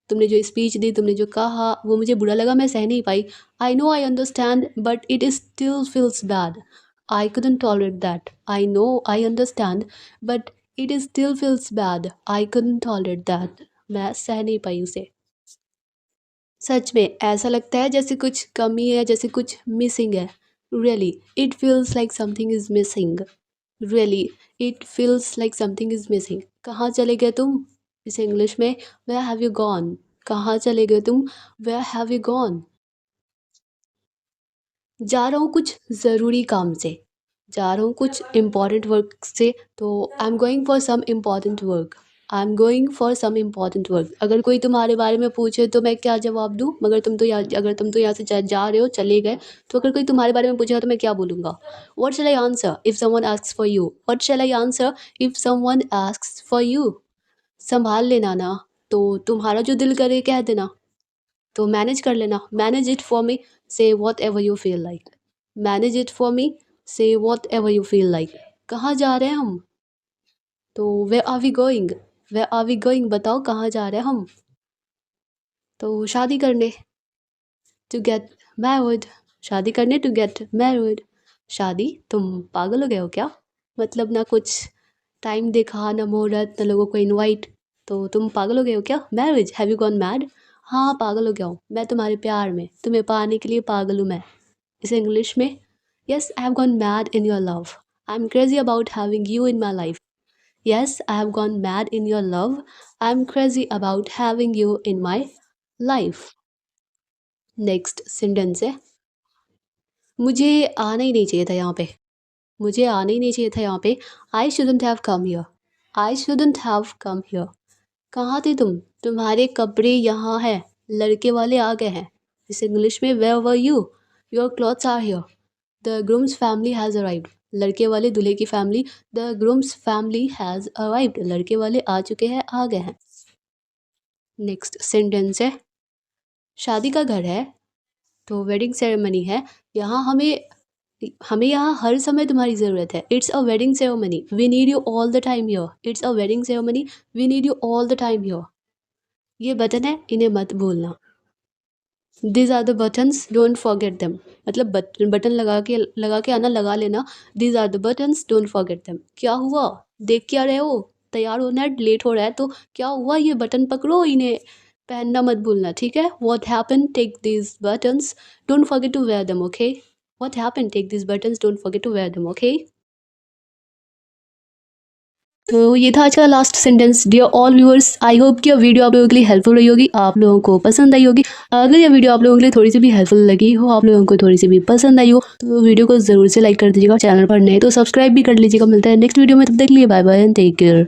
तुमने जो स्पीच दी, तुमने जो कहा, वो मुझे बुरा लगा, मैं सह नहीं पाई। I know I understand but it is still feels bad, I couldn't tolerate that. I know I understand but it is still feels bad, I couldn't tolerate that. मैं सह नहीं पाई उसे। सच में ऐसा लगता है जैसे कुछ कमी है, जैसे कुछ मिसिंग है। Really it feels like something is missing. Really it feels like something is missing. कहाँ चले गए तुम? इसे इंग्लिश में, वेयर हैव यू गॉन? कहाँ चले गए तुम? Where have you gone? जा रहा हूँ कुछ ज़रूरी काम से, जा रहा हूँ कुछ इम्पॉर्टेंट वर्क से। तो I am going for some important work. I am going for some important work. अगर कोई तुम्हारे बारे में पूछे तो मैं क्या जवाब दूँ? मगर अगर तुम तो यहाँ से जा रहे हो, चले गए, तो अगर कोई तुम्हारे बारे में पूछेगा तो मैं क्या बोलूँगा? What shall I answer if someone asks for you? What shall I answer if someone asks for you? संभाल लेना ना, तो तुम्हारा जो दिल करे कह देना। तो मैनेज कर लेना, manage it for me, say whatever you feel like. Manage it for me, say whatever you feel like. कहाँ जा रहे हैं हम? तो where are we going? Where are we going, बताओ कहाँ जा रहे हैं हम? तो शादी करने, टू गेट मैरिड। शादी करने, टू गेट मैरिड। शादी? तुम पागल हो गए हो क्या? मतलब ना कुछ टाइम देखा, ना मुहूर्त, ना लोगों को इनवाइट। तो तुम पागल हो गए हो क्या? Marriage, have you gone mad? हाँ पागल हो गया हूँ मैं तुम्हारे प्यार में, तुम्हें पाने के लिए पागल हूँ मैं। इसे इंग्लिश में, yes I have gone mad in your love, I am crazy about having you in my life. Yes I have gone mad in your love, I am crazy about having you in my life. Next sentence है, मुझे आना ही नहीं चाहिए था यहाँ पे। मुझे आना ही नहीं चाहिए था यहाँ पे। I shouldn't have come here. I shouldn't have come here. कहाँ थे तुम? तुम्हारे कपड़े यहाँ हैं, लड़के वाले आ गए हैं। इस इंग्लिश में, where were you? Your clothes are here. The groom's family has arrived, लड़के वाले दूल्हे की family, the groom's family has arrived, लड़के वाले आ चुके हैं, आ गए हैं। नेक्स्ट सेंटेंस है, शादी का घर है तो वेडिंग सेरेमनी है, यहाँ हमें हमें यहाँ हर समय तुम्हारी ज़रूरत है। It's a wedding ceremony, we need you all the time here. It's a wedding ceremony, we need you all the time here. ये बटन है, इन्हें मत भूलना। These are the buttons, don't forget them, मतलब बटन लगा के आना, लगा लेना। These are the buttons, don't forget them. क्या हुआ, देख क्या रहे हो, तैयार होना है, लेट हो रहा है तो क्या हुआ, ये बटन पकड़ो, इन्हें पहनना मत भूलना, ठीक है। What happen, take this buttons, don't forget to wear them, okay. What happen, take this buttons, don't forget to wear them, okay. तो ये था आज का last sentence. Dear all viewers, I hope कि वीडियो आप लोगों के लिए हेल्पफुल रही होगी, आप लोगों को पसंद आई होगी। अगर ये वीडियो आप लोगों के लिए थोड़ी सी भी हेल्पफुल लगी हो, आप लोगों को थोड़ी सी भी पसंद आई हो, तो वीडियो को ज़रूर से लाइक कर दीजिएगा। चैनल पर नए तो सब्सक्राइब भी कर लीजिएगा। मिलता है नेक्स्ट वीडियो में, तब तक के लिए bye bye and take care.